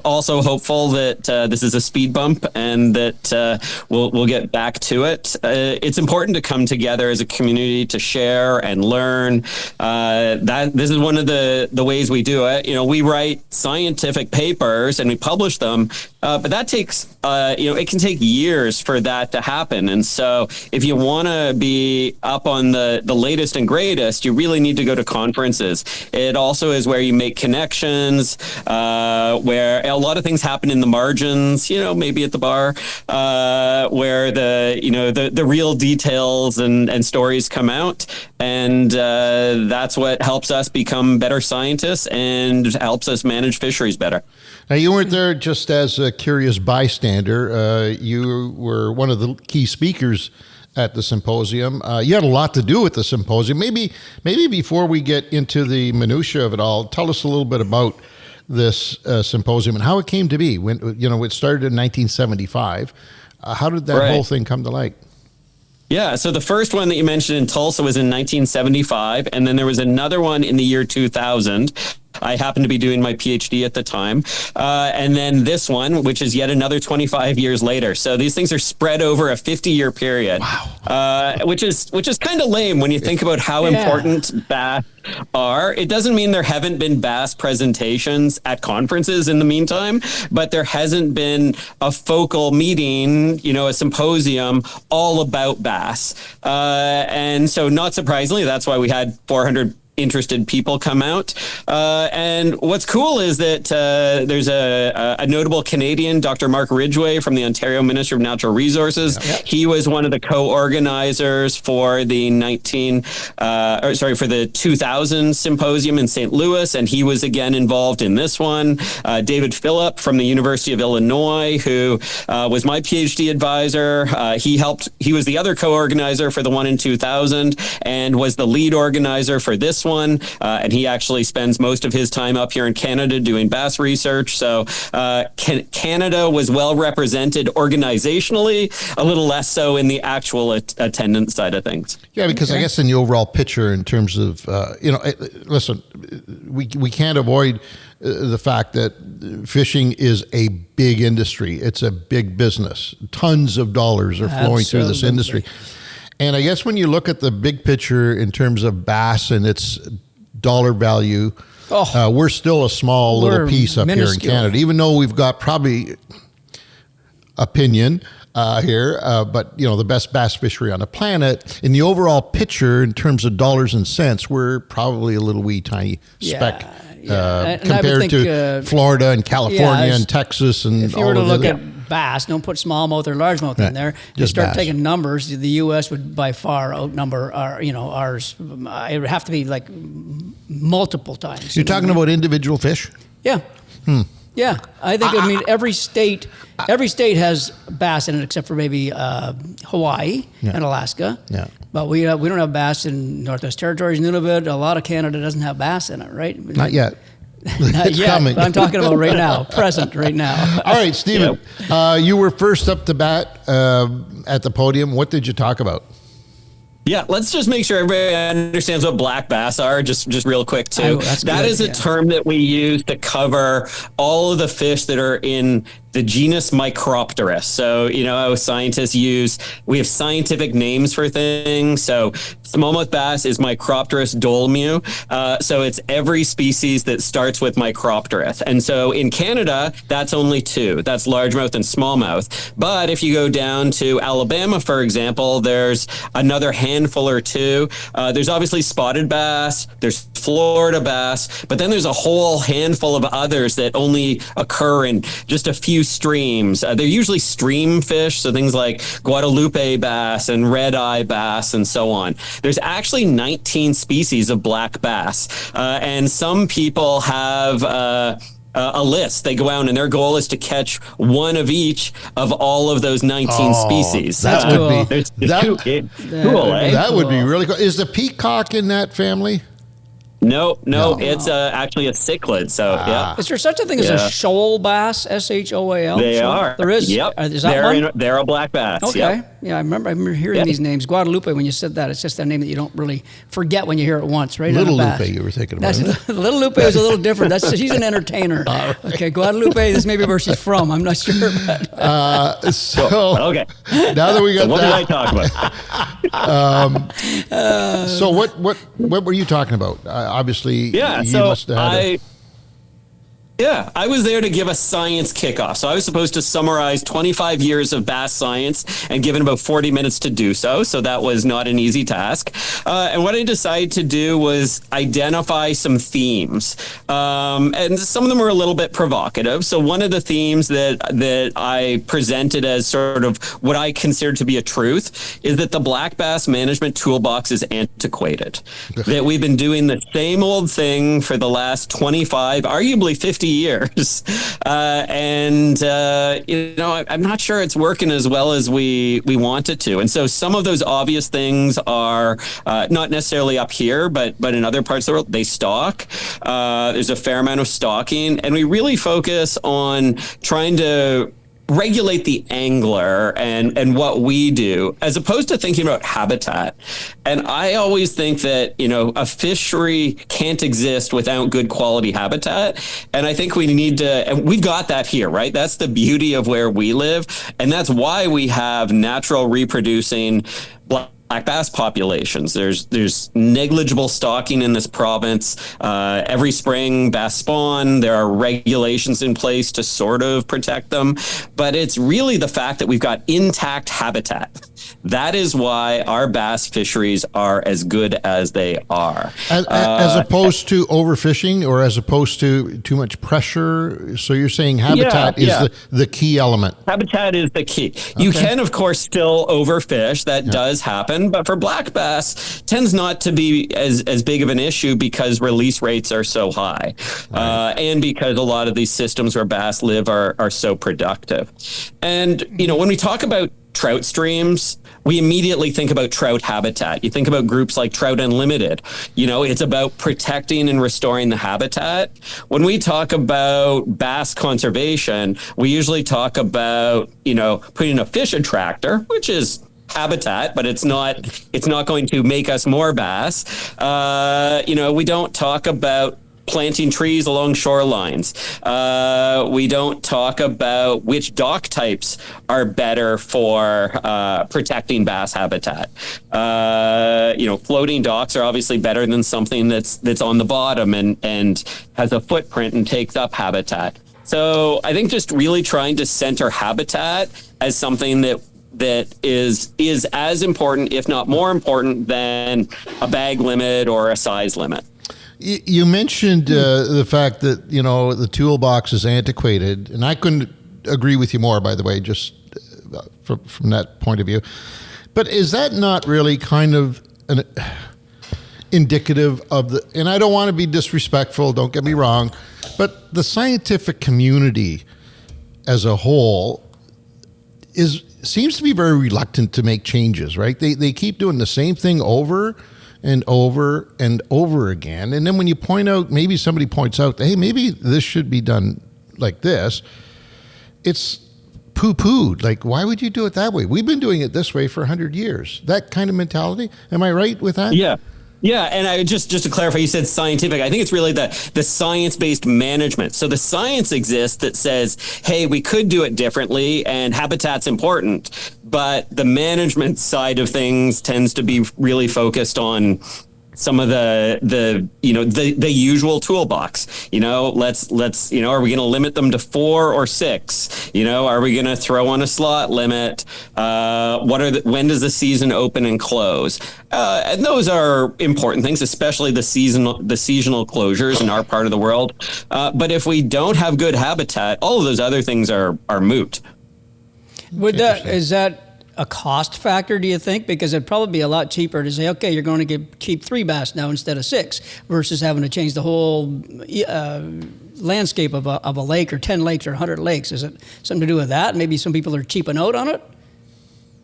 also hopeful that this is a speed bump and that we'll get back to it. It's important to come together as a community to share and learn. That this is one of the ways we do it. We write scientific papers and we publish them, but that takes it can take years for that to happen. And so if you want to be up on the latest and greatest, you really need to go to conferences. It also is where you make connections, where a lot of things happen in the margins, maybe at the bar, where the real details and stories come out. And that's what helps us become better scientists and helps us manage fisheries better. Now, you weren't there just as a curious bystander. You were one of the key speakers at the symposium. You had a lot to do with the symposium. Maybe before we get into the minutia of it all, tell us a little bit about this symposium and how it came to be. When it started in 1975. How did that whole thing come to light? Yeah, so the first one that you mentioned in Tulsa was in 1975, and then there was another one in the year 2000. I happened to be doing my PhD at the time. And then this one, which is yet another 25 years later. So these things are spread over a 50-year period. Wow. Which is kind of lame when you think about how important bass are. It doesn't mean there haven't been bass presentations at conferences in the meantime, but there hasn't been a focal meeting, a symposium all about bass. And so not surprisingly, that's why we had 400 interested people come out. And what's cool is that there's a notable Canadian, Dr. Mark Ridgway from the Ontario Ministry of Natural Resources. Yep. He was one of the co-organizers for the 2000 symposium in St. Louis, and he was again involved in this one. David Phillip from the University of Illinois, who was my PhD advisor. He was the other co-organizer for the one in 2000 and was the lead organizer for this one. one, and he actually spends most of his time up here in Canada doing bass research. So Canada was well represented organizationally, a little less so in the actual attendance side of things. Yeah, because I guess in the overall picture, in terms of listen, we can't avoid the fact that fishing is a big industry. It's a big business. Tons of dollars are flowing through this industry. And I guess when you look at the big picture in terms of bass and its dollar value, we're still a small little piece up here in Canada, even though we've got probably opinion here, but the best bass fishery on the planet. In the overall picture, in terms of dollars and cents, we're probably a little wee tiny speck. Compared to Florida and California and Texas and if you were to look at bass, don't put smallmouth or largemouth in there. You start taking numbers. The U.S. would by far outnumber ours. It would have to be like multiple times. You're talking about individual fish? Yeah. Yeah, I think. I mean, every state has bass in it, except for maybe Hawaii and Alaska. Yeah. But we don't have bass in Northwest Territories, Nunavut. A lot of Canada doesn't have bass in it, right? Not yet. Not yet. Coming. But I'm talking about right now, present, right now. All right, Stephen, you were first up to bat at the podium. What did you talk about? Yeah, let's just make sure everybody understands what black bass are, just real quick, too. That is a term that we use to cover all of the fish that are in the genus Micropterus. So, scientists we have scientific names for things. So smallmouth bass is Micropterus dolmu. So it's every species that starts with Micropterus. And so in Canada, that's only two. That's largemouth and smallmouth. But if you go down to Alabama, for example, there's another handful or two. There's obviously spotted bass, there's Florida bass, but then there's a whole handful of others that only occur in just a few streams. They're usually stream fish, so things like Guadalupe bass and red-eye bass and so on. There's actually 19 species of black bass, and some people have a list. They go out and their goal is to catch one of each of all of those 19 species. That would be cool, eh? That would be really cool. Is the peacock in that family? No, it's actually a cichlid. So, yeah. Is there such a thing as a shoal bass? SHOAL? They are. There is. Yep. Is that one? They're a black bass. Okay. Yep. Yeah, I remember hearing these names. Guadalupe, when you said that, it's just a name that you don't really forget when you hear it once, right? Little Lupe, you were thinking about. Little Lupe is a little different. She's an entertainer. Right. Okay, Guadalupe, this may be where she's from. I'm not sure. But. Okay. Now that we got what that. did I talk about? So what were you talking about? Obviously, you must have had I was there to give a science kickoff. So I was supposed to summarize 25 years of bass science and given about 40 minutes to do so. So that was not an easy task. And what I decided to do was identify some themes. And some of them were a little bit provocative. So one of the themes that I presented as sort of what I considered to be a truth is that the black bass management toolbox is antiquated. That we've been doing the same old thing for the last 25, arguably 50 years. I'm not sure it's working as well as we want it to. And so some of those obvious things are not necessarily up here, but in other parts of the world, they stock. There's a fair amount of stocking, and we really focus on trying to regulate the angler and what we do, as opposed to thinking about habitat. And I always think that, a fishery can't exist without good quality habitat. And I think we need to, and we've got that here, right? That's the beauty of where we live. And that's why we have natural reproducing black bass populations. There's negligible stocking in this province. Every spring, bass spawn. There are regulations in place to sort of protect them, but it's really the fact that we've got intact habitat. That is why our bass fisheries are as good as they are. As opposed to overfishing, or as opposed to too much pressure. So you're saying habitat is the key element. Habitat is the key. You can, of course, still overfish. That does happen. But for black bass, tends not to be as big of an issue because release rates are so high. And because a lot of these systems where bass live are so productive. And, when we talk about trout streams, we immediately think about trout habitat. You think about groups like Trout Unlimited. It's about protecting and restoring the habitat. When we talk about bass conservation, we usually talk about, putting a fish attractor, which is habitat, but it's not going to make us more bass. We don't talk about planting trees along shorelines. We don't talk about which dock types are better for protecting bass habitat. Floating docks are obviously better than something that's on the bottom and has a footprint and takes up habitat. So I think just really trying to center habitat as something that is as important, if not more important, than a bag limit or a size limit. You mentioned the fact that, the toolbox is antiquated, and I couldn't agree with you more, by the way, just from that point of view. But is that not really kind of indicative of and I don't want to be disrespectful, don't get me wrong, but the scientific community as a whole seems to be very reluctant to make changes, right? They keep doing the same thing over and over and over again. And then when you maybe somebody points out, hey, maybe this should be done like this, it's poo-pooed. Like, why would you do it that way? We've been doing it this way for 100 years. That kind of mentality. Am I right with that? Yeah. Yeah, and I just to clarify, you said scientific. I think it's really the science-based management. So the science exists that says, hey, we could do it differently, and habitat's important. But the management side of things tends to be really focused on some of the usual toolbox. Let's are we going to limit them to 4 or 6? Are we going to throw on a slot limit? When does the season open and close? And those are important things, especially the seasonal closures in our part of the world. But if we don't have good habitat, all of those other things are moot. Is that a cost factor, do you think? Because it'd probably be a lot cheaper to say, okay, you're going to keep 3 bass now instead of 6, versus having to change the whole landscape of a lake, or 10 lakes or 100 lakes. Is it something to do with that? Maybe some people are cheaping out on it?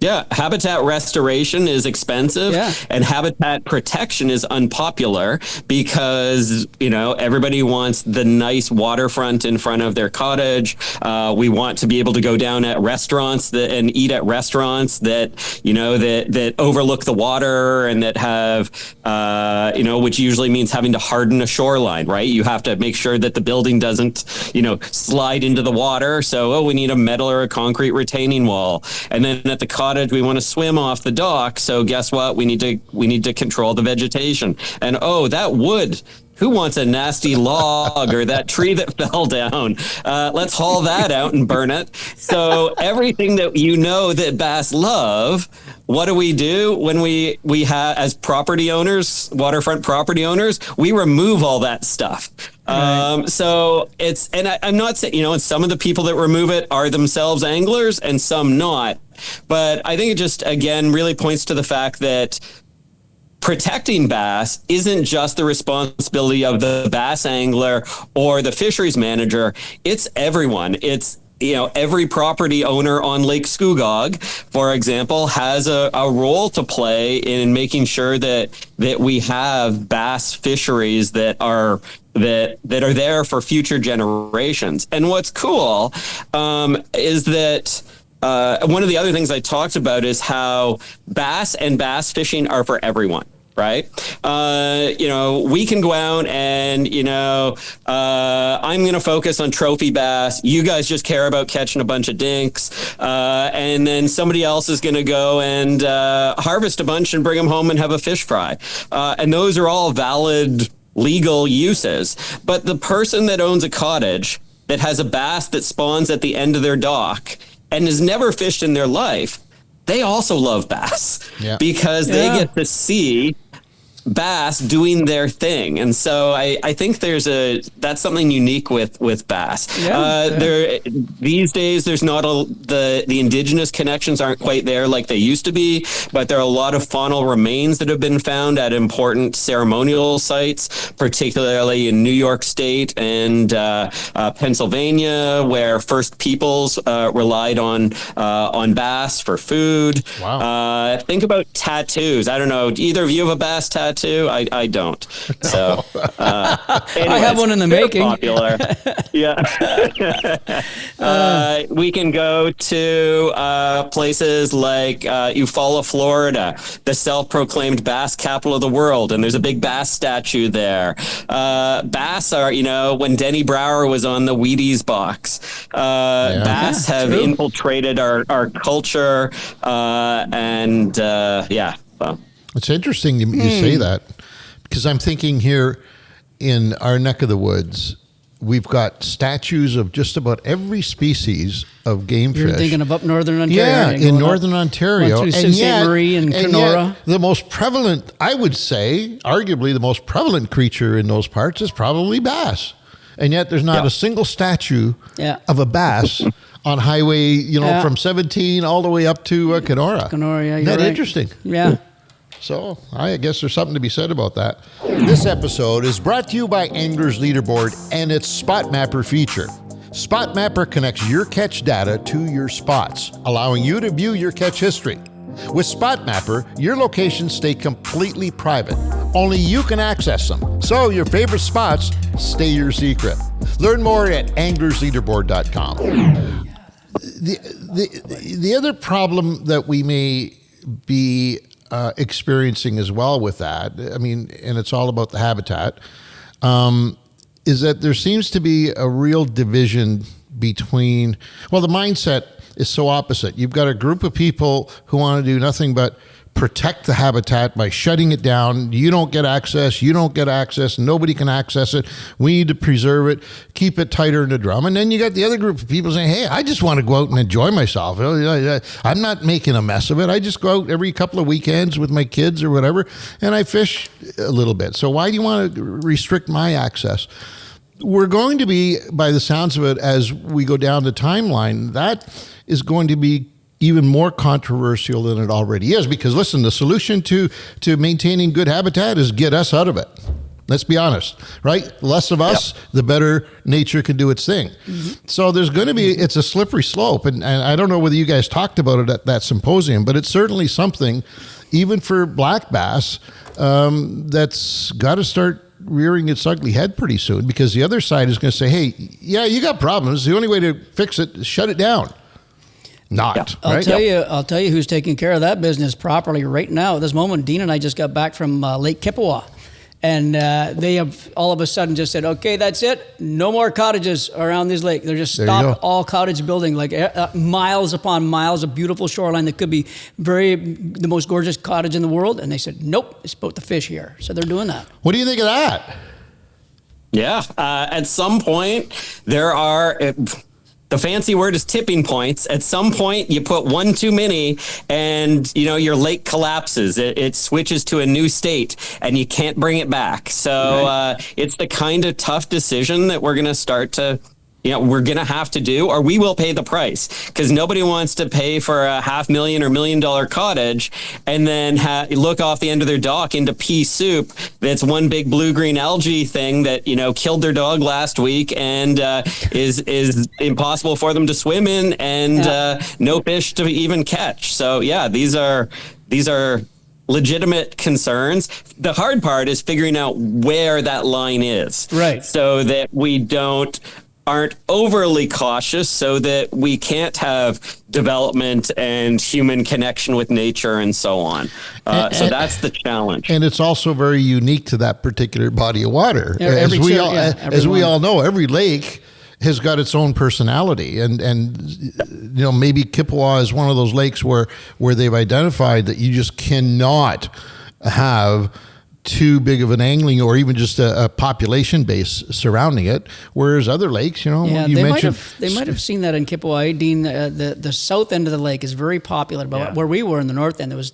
Yeah, habitat restoration is expensive, and habitat protection is unpopular because, everybody wants the nice waterfront in front of their cottage. We want to be able to go down at restaurants and eat at restaurants that overlook the water and that have, which usually means having to harden a shoreline, right? You have to make sure that the building doesn't, slide into the water. So, we need a metal or a concrete retaining wall. And then at the cottage, we want to swim off the dock. So guess what? We need to control the vegetation. And that wood. Who wants a nasty log or that tree that fell down? Let's haul that out and burn it. So everything that that bass love, what do? When we have, as property owners, waterfront property owners, we remove all that stuff. Right. So I'm not saying, and some of the people that remove it are themselves anglers and some not. But I think it just, again, really points to the fact that protecting bass isn't just the responsibility of the bass angler or the fisheries manager. It's everyone. It's, every property owner on Lake Scugog, for example, has a role to play in making sure that we have bass fisheries that are there for future generations. And what's cool is that one of the other things I talked about is how bass and bass fishing are for everyone. Right. We can go out and, I'm going to focus on trophy bass. You guys just care about catching a bunch of dinks. And then somebody else is going to go and harvest a bunch and bring them home and have a fish fry. And those are all valid legal uses. But the person that owns a cottage that has a bass that spawns at the end of their dock and has never fished in their life, they also love bass because they get to see bass doing their thing. And so I think that's something unique with bass. These days, there's not the indigenous connections aren't quite there like they used to be, but there are a lot of faunal remains that have been found at important ceremonial sites, particularly in New York State and Pennsylvania, where First Peoples relied on bass for food. Wow. Think about tattoos. I don't know. Do either of you have a bass tattoo? I don't. So anyways, I have one in the making. Popular. Yeah. We can go to places like Eufaula, Florida, the self-proclaimed bass capital of the world, and there's a big bass statue there. Bass are, when Denny Brower was on the Wheaties box, bass have infiltrated our culture, and well. It's interesting you say that, because I'm thinking here in our neck of the woods, we've got statues of just about every species of game fish. You're thinking of up northern Ontario. Yeah, in northern Ontario. And Sault Ste. Marie and Kenora. The most prevalent, I would say, arguably the most prevalent creature in those parts is probably bass. And yet there's not a single statue of a bass on highway, from 17 all the way up to Kenora. Kenora, yeah. Isn't that interesting? Yeah. So I guess there's something to be said about that. This episode is brought to you by Angler's Leaderboard and its Spot Mapper feature. Spot Mapper connects your catch data to your spots, allowing you to view your catch history. With Spot Mapper, your locations stay completely private. Only you can access them, so your favorite spots stay your secret. Learn more at anglersleaderboard.com. The other problem that we may be experiencing as well with that, and it's all about the habitat, is that there seems to be a real division between, the mindset is so opposite. You've got a group of people who want to do nothing but protect the habitat by shutting it down. You don't get access, nobody can access it. We need to preserve it, keep it tighter in the drum. And then you got the other group of people saying, hey, I just want to go out and enjoy myself. I'm not making a mess of it. I just go out every couple of weekends with my kids or whatever, and I fish a little bit. So why do you want to restrict my access? We're going to be, by the sounds of it, as we go down the timeline, that is going to be even more controversial than it already is, because listen, the solution to maintaining good habitat is get us out of it. Let's be honest, right? Less of us, the better nature can do its thing. Mm-hmm. So there's going to be, it's a slippery slope. And I don't know whether you guys talked about it at that symposium, but it's certainly something, even for black bass, that's got to start rearing its ugly head pretty soon, because the other side is going to say, hey, yeah, you got problems. The only way to fix it is shut it down. Right? I'll tell you who's taking care of that business properly right now. At this moment, Dean and I just got back from Lake Kippawa, and they have all of a sudden just said, okay, that's it. No more cottages around this lake. They're just stopped all cottage building, like miles upon miles of beautiful shoreline that could be the most gorgeous cottage in the world. And they said, nope, it's about to fish here. So they're doing that. What do you think of that? Yeah. At some point, there are... The fancy word is tipping points. At some point, you put one too many and, your lake collapses. It switches to a new state and you can't bring it back. So it's the kind of tough decision that we're going to start to, we're going to have to do, or we will pay the price, because nobody wants to pay for a $500,000 or $1 million cottage and then look off the end of their dock into pea soup that's one big blue-green algae thing that, killed their dog last week and is impossible for them to swim in and no fish to even catch. So, these are legitimate concerns. The hard part is figuring out where that line is. Right. So that we aren't overly cautious, so that we can't have development and human connection with nature and so on. So that's the challenge. And it's also very unique to that particular body of water. As we all know, every lake has got its own personality, and maybe Kippawa is one of those lakes where they've identified that you just cannot have too big of an angling or even just a population base surrounding it, whereas other lakes, they might have seen that in Kippawa, Dean. The south end of the lake is very popular, but where we were in the north end, there was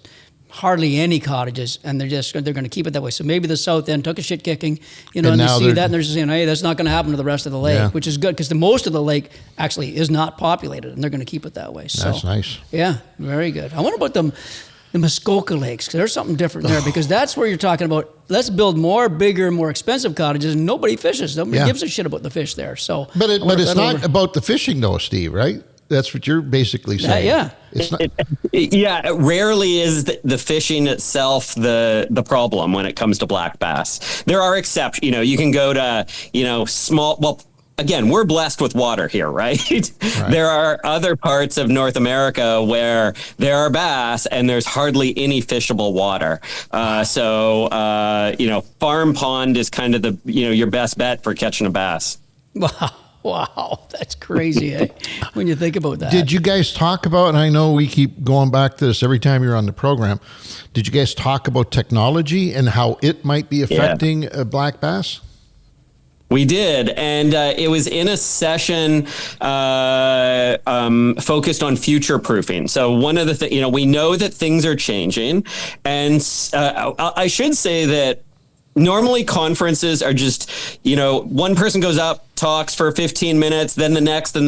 hardly any cottages, and they're going to keep it that way. So maybe the south end took a shit kicking, and they now see that, and they're just saying, hey, that's not going to happen to the rest of the lake, which is good because the most of the lake actually is not populated, and they're going to keep it that way. So that's nice. Yeah, very good. I wonder about the Muskoka Lakes, because there's something different there, because that's where you're talking about, let's build more, bigger, more expensive cottages, and nobody fishes. Nobody gives a shit about the fish there. So, but it's not about the fishing though, Steve, right? That's what you're basically saying. Yeah. It's not. Rarely is the fishing itself the problem when it comes to black bass. There are exceptions. You can go to, small, well, again, we're blessed with water here, right? There are other parts of North America where there are bass and there's hardly any fishable water. Farm pond is kind of your best bet for catching a bass. Wow, that's crazy, eh? When you think about that. Did you guys talk about, and I know we keep going back to this every time you're on the program, did you guys talk about technology and how it might be affecting black bass? We did, and it was in a session focused on future proofing. So one of the things, we know that things are changing, and I should say that normally conferences are just, one person goes up, talks for 15 minutes, then the next, and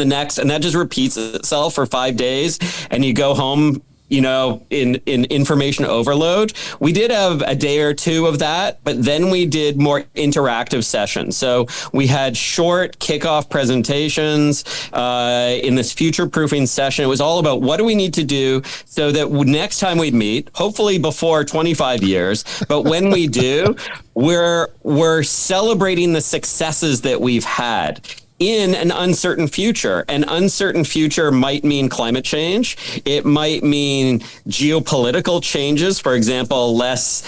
that just repeats itself for 5 days, and you go home, in information overload. We did have a day or two of that, but then we did more interactive sessions. So we had short kickoff presentations in this future proofing session. It was all about what do we need to do so that next time we meet, hopefully before 25 years, but when we do, we're celebrating the successes that we've had in an uncertain future. An uncertain future might mean climate change. It might mean geopolitical changes. For example, less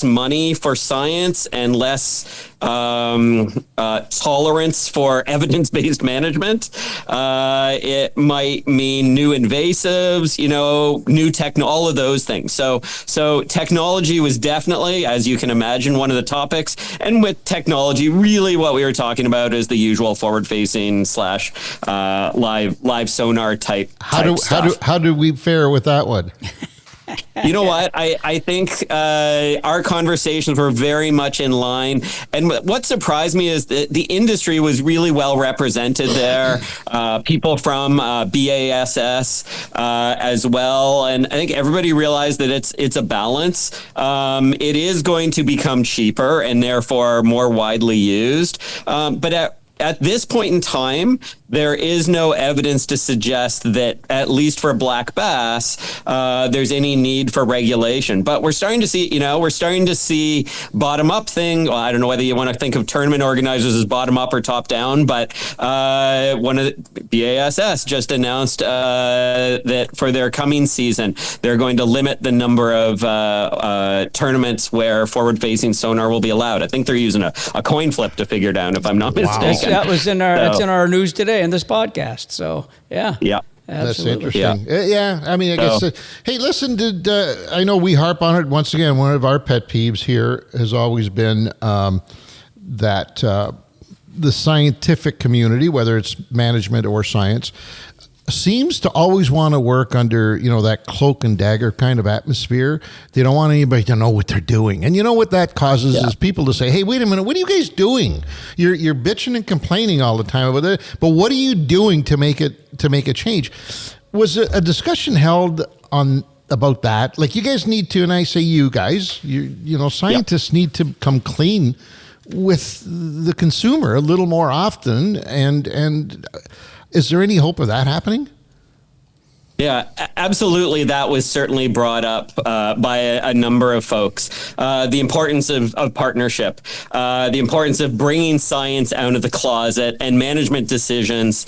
money for science and less tolerance for evidence-based management. It might mean new invasives, new all of those things. So technology was definitely, as you can imagine, one of the topics. And with technology, really what we were talking about is the usual forward-facing / live sonar type stuff. How do we fare with that one? You know what? I think our conversations were very much in line. And what surprised me is that the industry was really well represented there. People from BASS as well. And I think everybody realized that it's a balance. It is going to become cheaper and therefore more widely used. But at this point in time, there is no evidence to suggest that, at least for black bass, there's any need for regulation. But we're starting to see, bottom-up thing. Well, I don't know whether you want to think of tournament organizers as bottom-up or top-down, but one of the BASS just announced that for their coming season, they're going to limit the number of tournaments where forward-facing sonar will be allowed. I think they're using a coin flip to figure it out, if I'm not mistaken. That was in our news today in this podcast. So yeah. That's Absolutely. interesting. I mean, I guess. Hey, listen, I know we harp on it once again. One of our pet peeves here has always been that the scientific community, whether it's management or science, seems to always want to work under, that cloak and dagger kind of atmosphere. They don't want anybody to know what they're doing. And you know what that causes is people to say, hey, wait a minute, what are you guys doing? You're bitching and complaining all the time about it, but what are you doing to make a change? Was a discussion held on about that? Like, you guys need to, and I say you guys, scientists need to come clean with the consumer a little more often, and is there any hope of that happening? Yeah, absolutely. That was certainly brought up by a number of folks. The importance of partnership, the importance of bringing science out of the closet and management decisions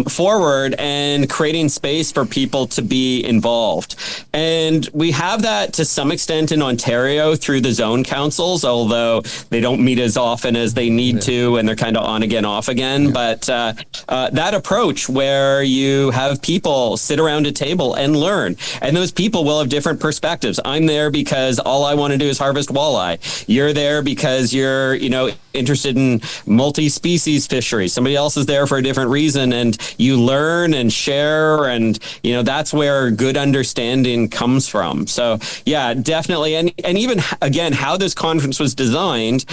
forward and creating space for people to be involved. And we have that to some extent in Ontario through the zone councils, although they don't meet as often as they need to, and they're kind of on again, off again. But that approach where you have people sit around around a table and learn. And those people will have different perspectives. I'm there because all I want to do is harvest walleye. You're there because you're, interested in multi-species fisheries. Somebody else is there for a different reason, and you learn and share, and that's where good understanding comes from. So yeah, definitely. And even again, how this conference was designed,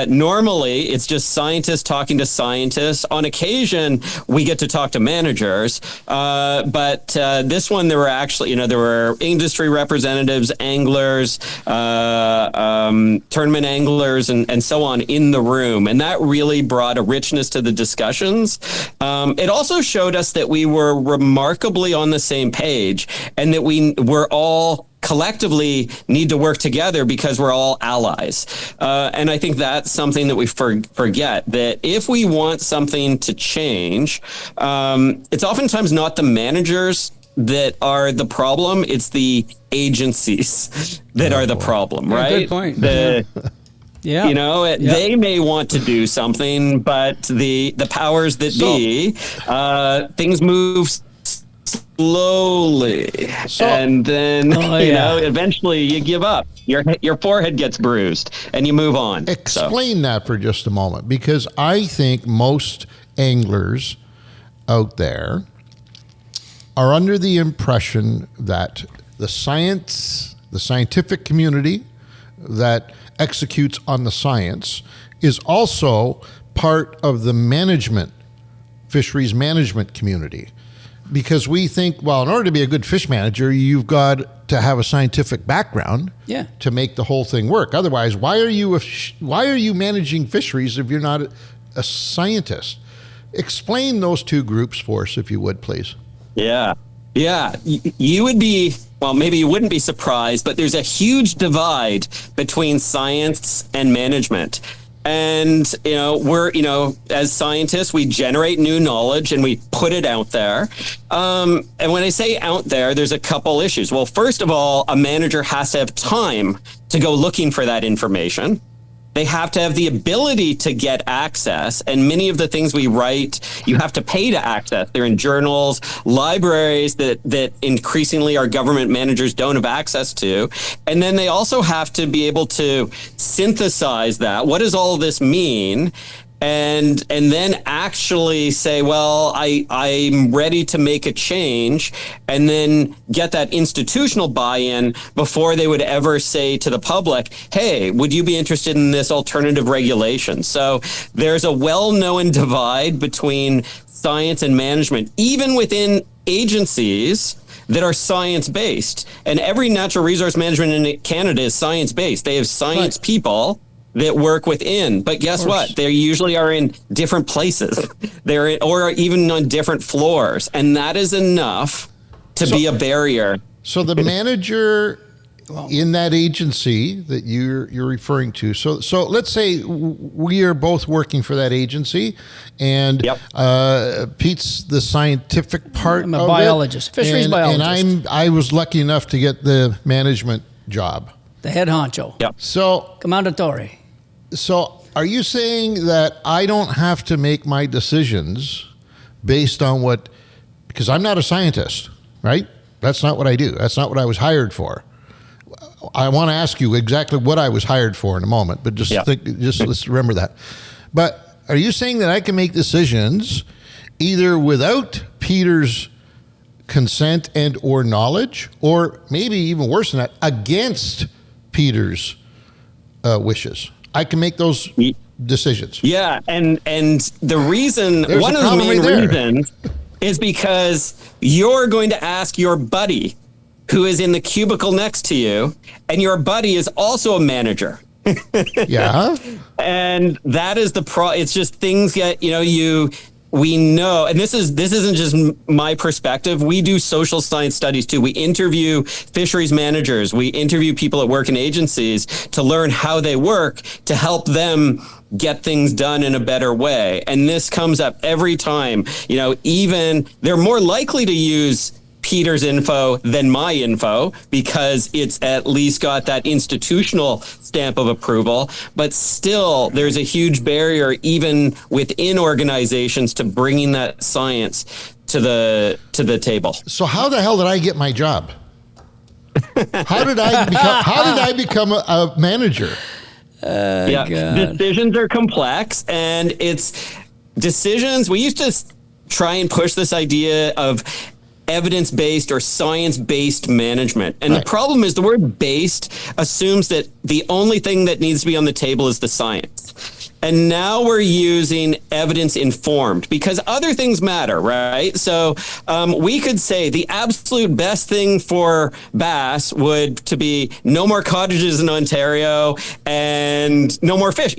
normally it's just scientists talking to scientists. On occasion we get to talk to managers, but this one there were actually there were industry representatives, anglers, tournament anglers, and so on in the room, and that really brought a richness to the discussions. It also showed us that we were remarkably on the same page, and that we were all collectively need to work together because we're all allies. And I think that's something that we forget, that if we want something to change, it's oftentimes not the managers that are the problem, it's the agencies that are the problem, right? Good point. Yeah. They may want to do something, but the powers that be, things move slowly, and then eventually you give up. Your forehead gets bruised, and you move on. Explain that for just a moment, because I think most anglers out there are under the impression that the scientific community that executes on the science is also part of the fisheries management community. Because we think, well, in order to be a good fish manager, you've got to have a scientific background to make the whole thing work. Otherwise, why are you managing fisheries if you're not a scientist? Explain those two groups for us, if you would, please. Yeah. You would be, well, maybe you wouldn't be surprised, but there's a huge divide between science and management. And, we're, as scientists, we generate new knowledge and we put it out there. And when I say out there, there's a couple issues. Well, first of all, a manager has to have time to go looking for that information. They have to have the ability to get access. And many of the things we write, you have to pay to access. They're in journals, libraries that increasingly our government managers don't have access to. And then they also have to be able to synthesize that. What does all of this mean? And then actually say, well, I'm ready to make a change, and then get that institutional buy-in before they would ever say to the public, hey, would you be interested in this alternative regulation? So there's a well-known divide between science and management, even within agencies that are science-based. And every natural resource management in Canada is science-based. They have science people that work within, but guess what? They usually are in different places. Or even on different floors, and that is enough to be a barrier. So the manager in that agency that you're referring to. So let's say we are both working for that agency, and Pete's the scientific part. I'm a biologist, fisheries biologist, and I was lucky enough to get the management job, the head honcho. Yep. So Commandatore. So are you saying that I don't have to make my decisions based on because I'm not a scientist, right? That's not what I do. That's not what I was hired for. I want to ask you exactly what I was hired for in a moment, but let's remember that. But are you saying that I can make decisions either without Peter's consent and or knowledge, or maybe even worse than that, against Peter's wishes? I can make those decisions. Yeah, and the reason, one of the main reasons is because you're going to ask your buddy who is in the cubicle next to you, and your buddy is also a manager. Yeah. And that is it's just things that, we know, and this isn't just my perspective. We do social science studies too. We interview fisheries managers. We interview people that work in agencies to learn how they work, to help them get things done in a better way. And this comes up every time. Even they're more likely to use Peter's info than my info, because it's at least got that institutional stamp of approval. But still, there's a huge barrier even within organizations to bringing that science to the table. So how the hell did I get my job? How did I become a manager? Yeah, God. decisions are complex, and it's decisions. We used to try and push this idea of evidence-based or science-based management. And Right. the problem is the word based assumes that the only thing that needs to be on the table is the science. And now we're using evidence-informed because other things matter, right? So we could say the absolute best thing for bass would to be no more cottages in Ontario and no more fish.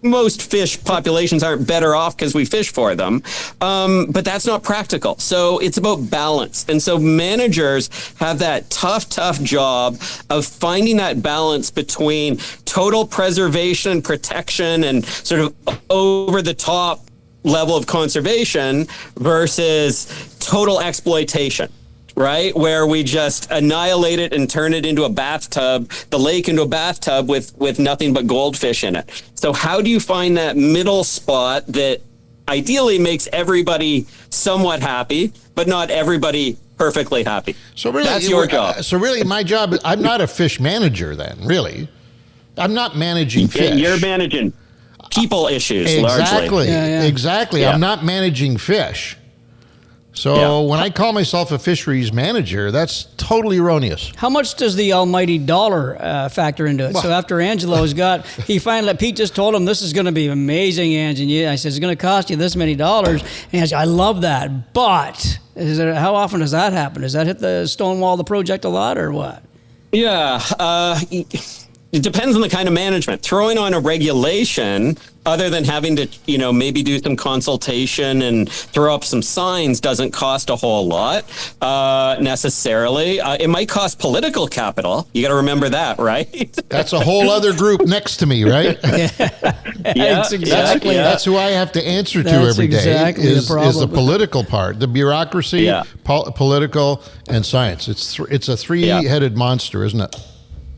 Most fish populations aren't better off because we fish for them. But that's not practical. So it's about balance. And so managers have that tough job of finding that balance between total preservation and protection and sort of over the top level of conservation versus total exploitation. Right? Where we just annihilate it and turn it into a bathtub, the lake into a bathtub with nothing but goldfish in it. So how do you find that middle spot that ideally makes everybody somewhat happy, but not everybody perfectly happy? So really, that's your job. So really, my job, I'm not a fish manager then, really. I'm not managing fish. You're managing people issues largely. Exactly. Yeah. I'm not managing fish. So when I call myself a fisheries manager, that's totally erroneous. How much does the almighty dollar factor into it? Well- So after Angelo's Pete just told him, this is going to be amazing, Ange. And I said, it's going to cost you this many dollars. And Ange, I love that. But how often does that happen? Does that hit the stonewall of the project a lot or what? Yeah. It depends on the kind of management. Throwing on a regulation, other than having to, maybe do some consultation and throw up some signs, doesn't cost a whole lot necessarily. It might cost political capital. You got to remember that, right? That's a whole other group next to me, right? That's exactly. That's who I have to answer to That's every day. exactly the Is the problem. political part, the bureaucracy, political, and science. It's a three-headed monster, isn't it?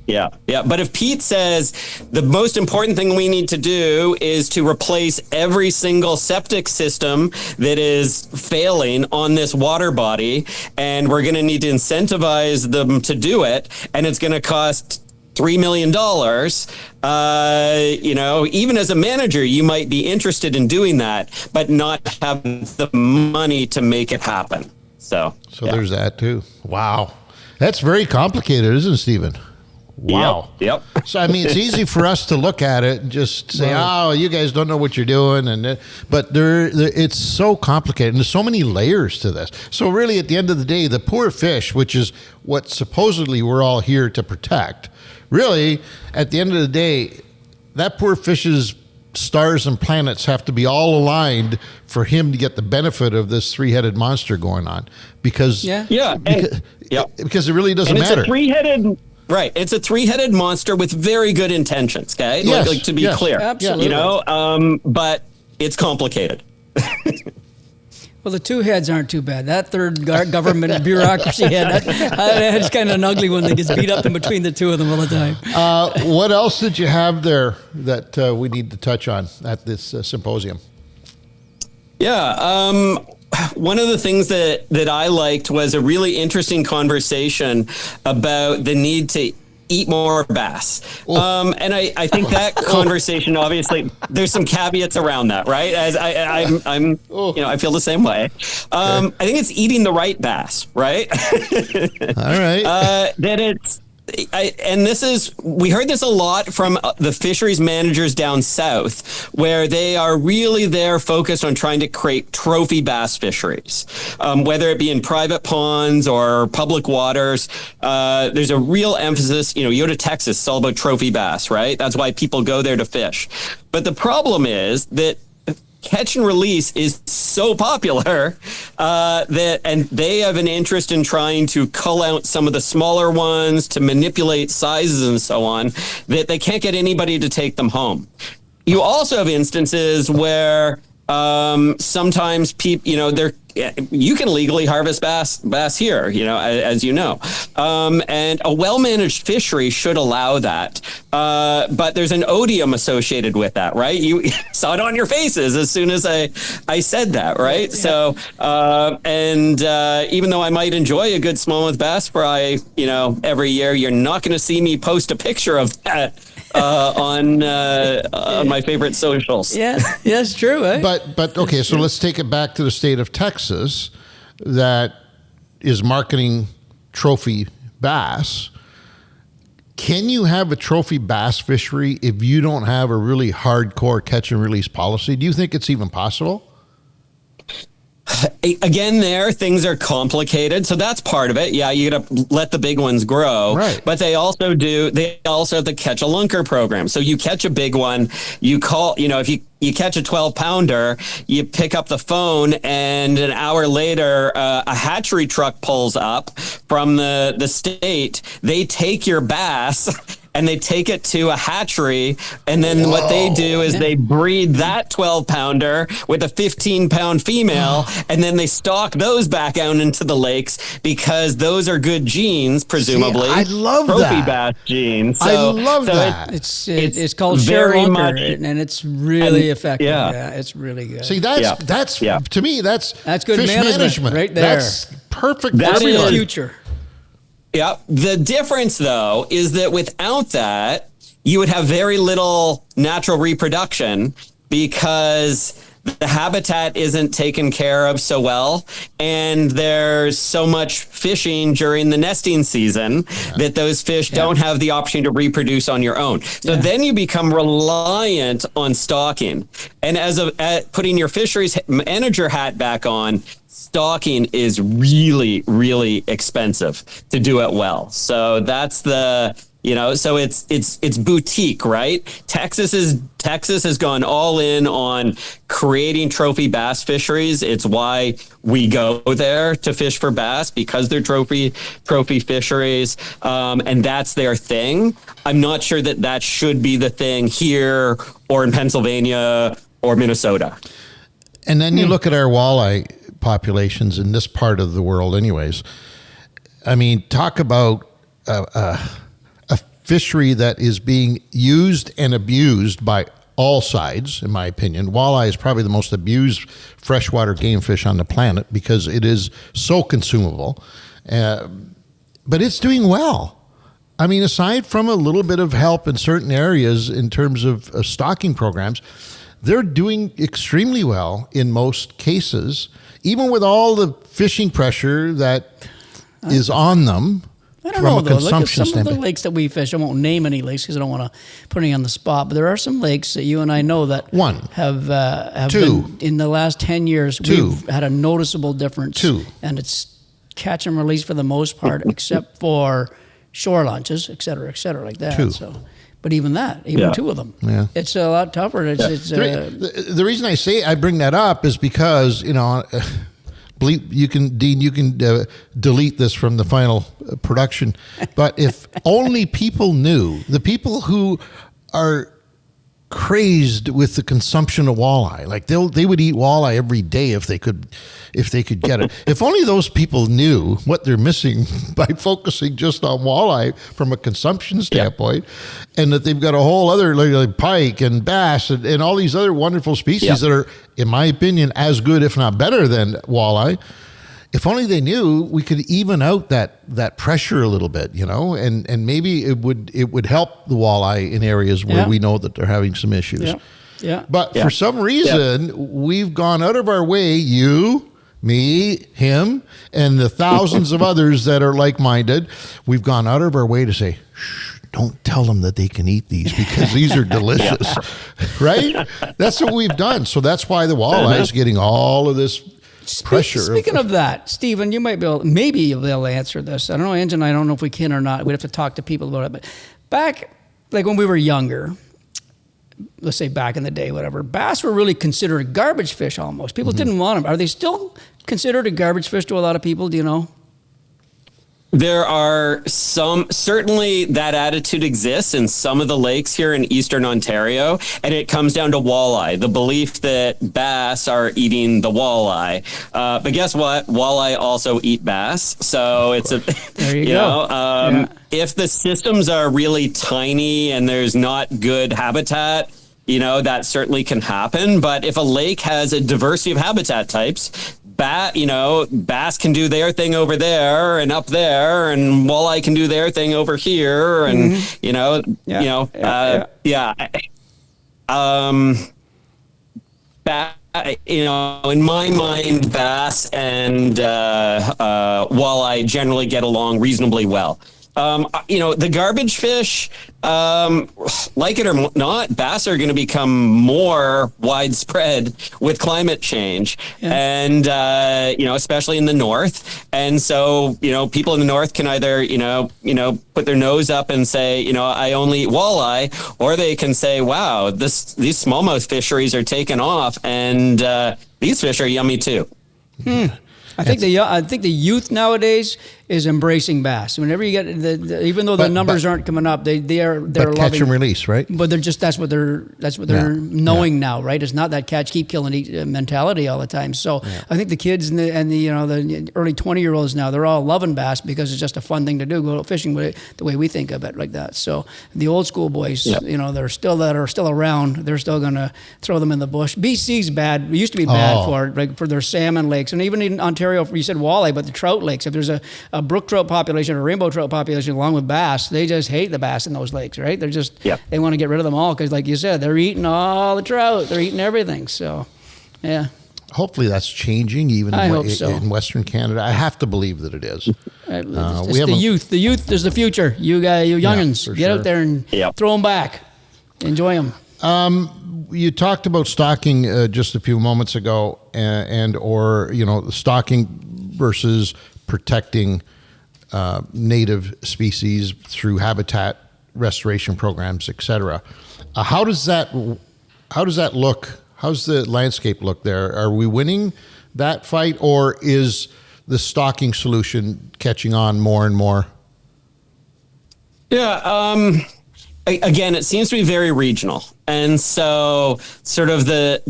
Yeah. But if Pete says the most important thing we need to do is to replace every single septic system that is failing on this water body, and we're going to need to incentivize them to do it, and it's going to cost $3 million, even as a manager, you might be interested in doing that, but not have the money to make it happen. So there's that too. Wow. That's very complicated, isn't it, Stephen? Wow. Yep. So, it's easy for us to look at it and just say, oh, you guys don't know what you're doing. But it's so complicated. And there's so many layers to this. So really, at the end of the day, the poor fish, which is what supposedly we're all here to protect, really, at the end of the day, that poor fish's stars and planets have to be all aligned for him to get the benefit of this three-headed monster going on. Because it really doesn't matter. It's a three-headed... Right. It's a three-headed monster with very good intentions, okay? Yes, to be clear. Absolutely. But it's complicated. Well, the two heads aren't too bad. That third government bureaucracy head, that's kind of an ugly one that gets beat up in between the two of them all the time. What else did you have there that we need to touch on at this symposium? Yeah. One of the things that I liked was a really interesting conversation about the need to eat more bass. And I think that conversation, obviously, there's some caveats around that, right? As I feel the same way. I think it's eating the right bass, right? All right. That it's... we heard this a lot from the fisheries managers down south, where they are really there focused on trying to create trophy bass fisheries, whether it be in private ponds or public waters. There's a real emphasis, you go to Texas, it's all about trophy bass, right? That's why people go there to fish. But the problem is that catch and release is so popular and they have an interest in trying to cull out some of the smaller ones to manipulate sizes and so on, that they can't get anybody to take them home. You also have instances where sometimes people, they're you can legally harvest bass here, you know, as you know. And a well-managed fishery should allow that. But there's an odium associated with that, right? You saw it on your faces as soon as I said that, right? Yeah. So, even though I might enjoy a good smallmouth bass fry, you know, every year, you're not going to see me post a picture of that on my favorite socials. Yeah, it's true. Eh? But okay, so let's take it back to the state of Texas that is marketing trophy bass. Can you have a trophy bass fishery if you don't have a really hardcore catch and release policy? Do you think it's even possible? Again, things are complicated, so that's part of it. Yeah, you got to let the big ones grow, right? But they also have the catch a lunker program. So you catch a big one, you call, you know, if you catch a 12-pounder, you pick up the phone, and an hour later, a hatchery truck pulls up from the state. They take your bass and they take it to a hatchery, and then what they do is they breed that 12-pounder with a 15-pound female, and then they stock those back out into the lakes because those are good genes, presumably. See, I love trophy that. bass genes. I love that. It's called share lunker, and it's really effective. Yeah, it's really good. See, that's to me, that's good fish management right there. That's perfect. That's for the future. Yeah. The difference, though, is that without that, you would have very little natural reproduction because the habitat isn't taken care of so well, and there's so much fishing during the nesting season that those fish don't have the option to reproduce on your own. So then you become reliant on stocking. And as putting your fisheries manager hat back on, stocking is really, really expensive to do it well. So that's so it's boutique, right? Texas has gone all in on creating trophy bass fisheries. It's why we go there to fish for bass, because they're trophy fisheries, and that's their thing. I'm not sure that should be the thing here or in Pennsylvania or Minnesota. And then you look at our walleye populations in this part of the world anyways. I mean, talk about a fishery that is being used and abused by all sides, in my opinion. Walleye is probably the most abused freshwater game fish on the planet because it is so consumable. But it's doing well. I mean, aside from a little bit of help in certain areas in terms of stocking programs, they're doing extremely well in most cases, even with all the fishing pressure that is on them. I don't know, though. Look at some of the lakes that we fish. I won't name any lakes because I don't want to put any on the spot, but there are some lakes that you and I know that have been, in the last 10 years, we've had a noticeable difference. And it's catch and release for the most part, except for shore launches, et cetera, like that. So, but even two of them, it's a lot tougher. The reason I bring that up is because, you know, Dean, you can delete this from the final production. But if only people knew, the people who are crazed with the consumption of walleye, like they would eat walleye every day if they could get it. If only those people knew what they're missing by focusing just on walleye from a consumption standpoint, and that they've got a whole other like pike and bass and all these other wonderful species that are, in my opinion, as good, if not better than walleye. If only they knew, we could even out that pressure a little bit, you know, and maybe it would help the walleye in areas where we know that they're having some issues. But for some reason, we've gone out of our way, you, me, him, and the thousands of others that are like-minded, we've gone out of our way to say, shh, don't tell them that they can eat these because these are delicious, right? That's what we've done. So that's why the walleye is getting all of this pressure. Speaking of that, Stephen, you might maybe you'll be able to answer this. I don't know, Angelo, I don't know if we can or not. We'd have to talk to people about it. But back, like when we were younger, let's say back in the day, whatever, bass were really considered a garbage fish almost. People didn't want them. Are they still considered a garbage fish to a lot of people? Do you know? There are certainly that attitude exists in some of the lakes here in Eastern Ontario, and it comes down to walleye, the belief that bass are eating the walleye. But guess what? Walleye also eat bass. So it's there you go. If the systems are really tiny and there's not good habitat, that certainly can happen. But if a lake has a diversity of habitat types, bass can do their thing over there and up there, and walleye can do their thing over here, and in my mind, bass and walleye generally get along reasonably well. The garbage fish, like it or not, bass are going to become more widespread with climate change, and especially in the north. And so, people in the north can either, put their nose up and say, I only eat walleye, or they can say, wow, these smallmouth fisheries are taking off, and these fish are yummy too. I think the youth nowadays is embracing bass. Whenever you get even though the numbers aren't coming up, they're loving catch and release, right? But they're just that's what they're knowing now, right? It's not that catch, keep, kill, and eat mentality all the time. So I think the kids and the early 20-year-olds now, they're all loving bass because it's just a fun thing to do, go fishing with it the way we think of it, like that. So the old school boys, they're still around. They're still going to throw them in the bush. BC's bad. It used to be bad for their salmon lakes, and even in Ontario, you said walleye, but the trout lakes. If there's a brook trout population or rainbow trout population along with bass, they just hate the bass in those lakes, right? They're just they want to get rid of them all because, like you said, they're eating all the trout. They're eating everything. So, yeah. Hopefully that's changing even in Western Canada. I have to believe that it is. It's the youth. The youth is the future. You youngins, get out there and throw them back. Enjoy them. You talked about stocking just a few moments ago, or stocking versus protecting native species through habitat restoration programs, etc. How does that look? How's the landscape look there? Are we winning that fight, or is the stocking solution catching on more and more? Yeah. Again, it seems to be very regional. And so sort of the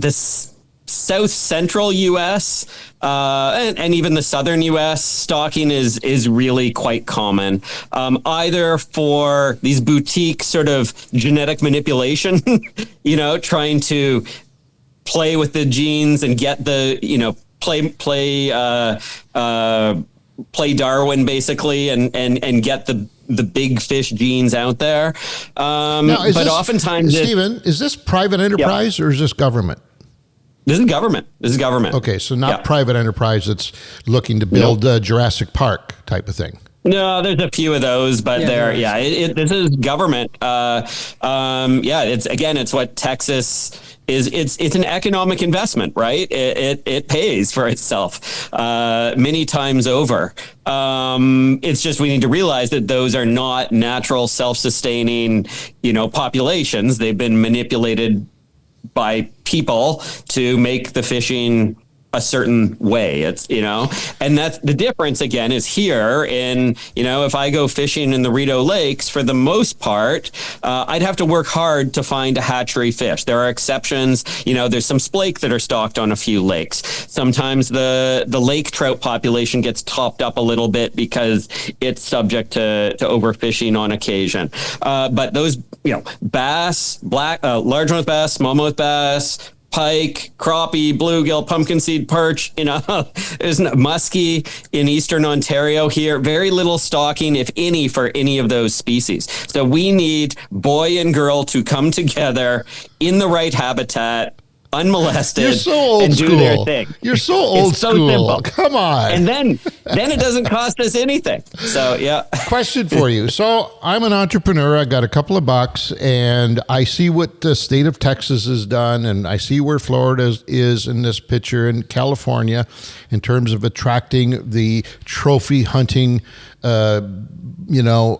south central U.S. And even the southern U.S. stocking is really quite common, either for these boutique sort of genetic manipulation, trying to play with the genes and get the, play Darwin basically and get the big fish genes out there. Oftentimes, Stephen, is this private enterprise or is this government? This is government. Okay, so not private enterprise that's looking to build Jurassic Park type of thing. No, there's a few of those, but this is government. It's what Texas is. It's an economic investment, right? It pays for itself many times over. It's just we need to realize that those are not natural, self-sustaining, populations. They've been manipulated by people to make the fishing a certain way. It's, and that's the difference again is here in, if I go fishing in the Rideau Lakes, for the most part, I'd have to work hard to find a hatchery fish. There are exceptions, there's some splake that are stocked on a few lakes. Sometimes the lake trout population gets topped up a little bit because it's subject to overfishing on occasion. But those, bass, largemouth bass, smallmouth bass, pike, crappie, bluegill, pumpkin seed perch, there's muskie in Eastern Ontario here. Very little stocking, if any, for any of those species. So we need boy and girl to come together in the right habitat, unmolested, You're so old and school. do their thing. You're so old it's school. So simple. Come on. And then it doesn't cost us anything. So, yeah. Question for you. So I'm an entrepreneur. I got a couple of bucks, and I see what the state of Texas has done, and I see where Florida is in this picture, and California, in terms of attracting the trophy hunting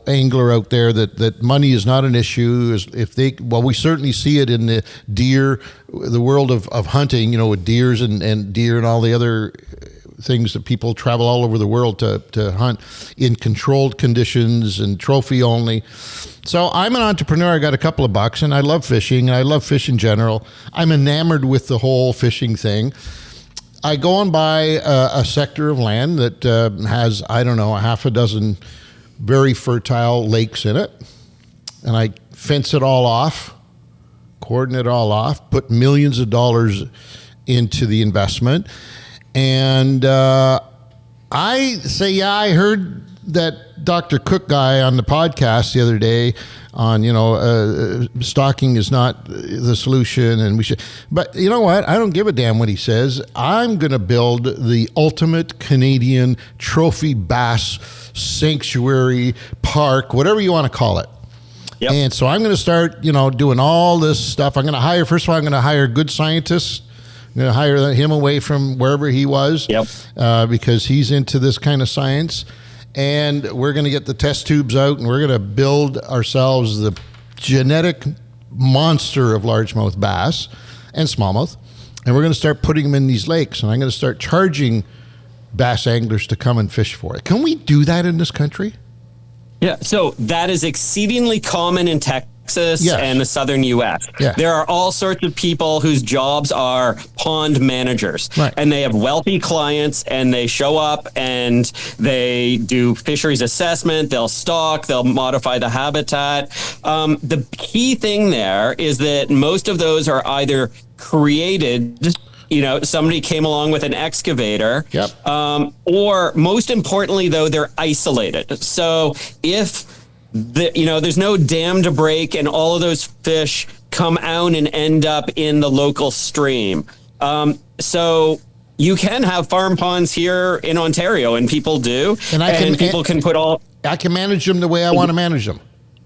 angler out there, that money is not an issue. We certainly see it in the deer, the world of hunting, with deers and deer and all the other things that people travel all over the world to hunt in controlled conditions and trophy only. So I'm an entrepreneur. I got a couple of bucks, and I love fishing, and I love fish in general. I'm enamored with the whole fishing thing. I go and buy a sector of land that has, I don't know, a half a dozen very fertile lakes in it, and I fence it all off, cordon it all off, put millions of dollars into the investment, and I say, yeah, I heard that Dr. Cook guy on the podcast the other day on, stocking is not the solution, and we should. But you know what? I don't give a damn what he says. I'm going to build the ultimate Canadian trophy bass sanctuary park, whatever you want to call it. Yep. And so I'm going to start, doing all this stuff. I'm going to hire, first of all, I'm going to hire good scientists. I'm going to hire him away from wherever he was, because he's into this kind of science. And we're going to get the test tubes out, and we're going to build ourselves the genetic monster of largemouth bass and smallmouth. And we're going to start putting them in these lakes. And I'm going to start charging bass anglers to come and fish for it. Can we do that in this country? Yeah, so that is exceedingly common in Texas and the southern U.S. Yeah. There are all sorts of people whose jobs are pond managers, and they have wealthy clients, and they show up and they do fisheries assessment, they'll stock, they'll modify the habitat. The key thing there is that most of those are either created, somebody came along with an excavator, or most importantly, though, they're isolated. So if there's no dam to break and all of those fish come out and end up in the local stream. So you can have farm ponds here in Ontario, and people do, and people can put all... I can manage them the way I want to manage them.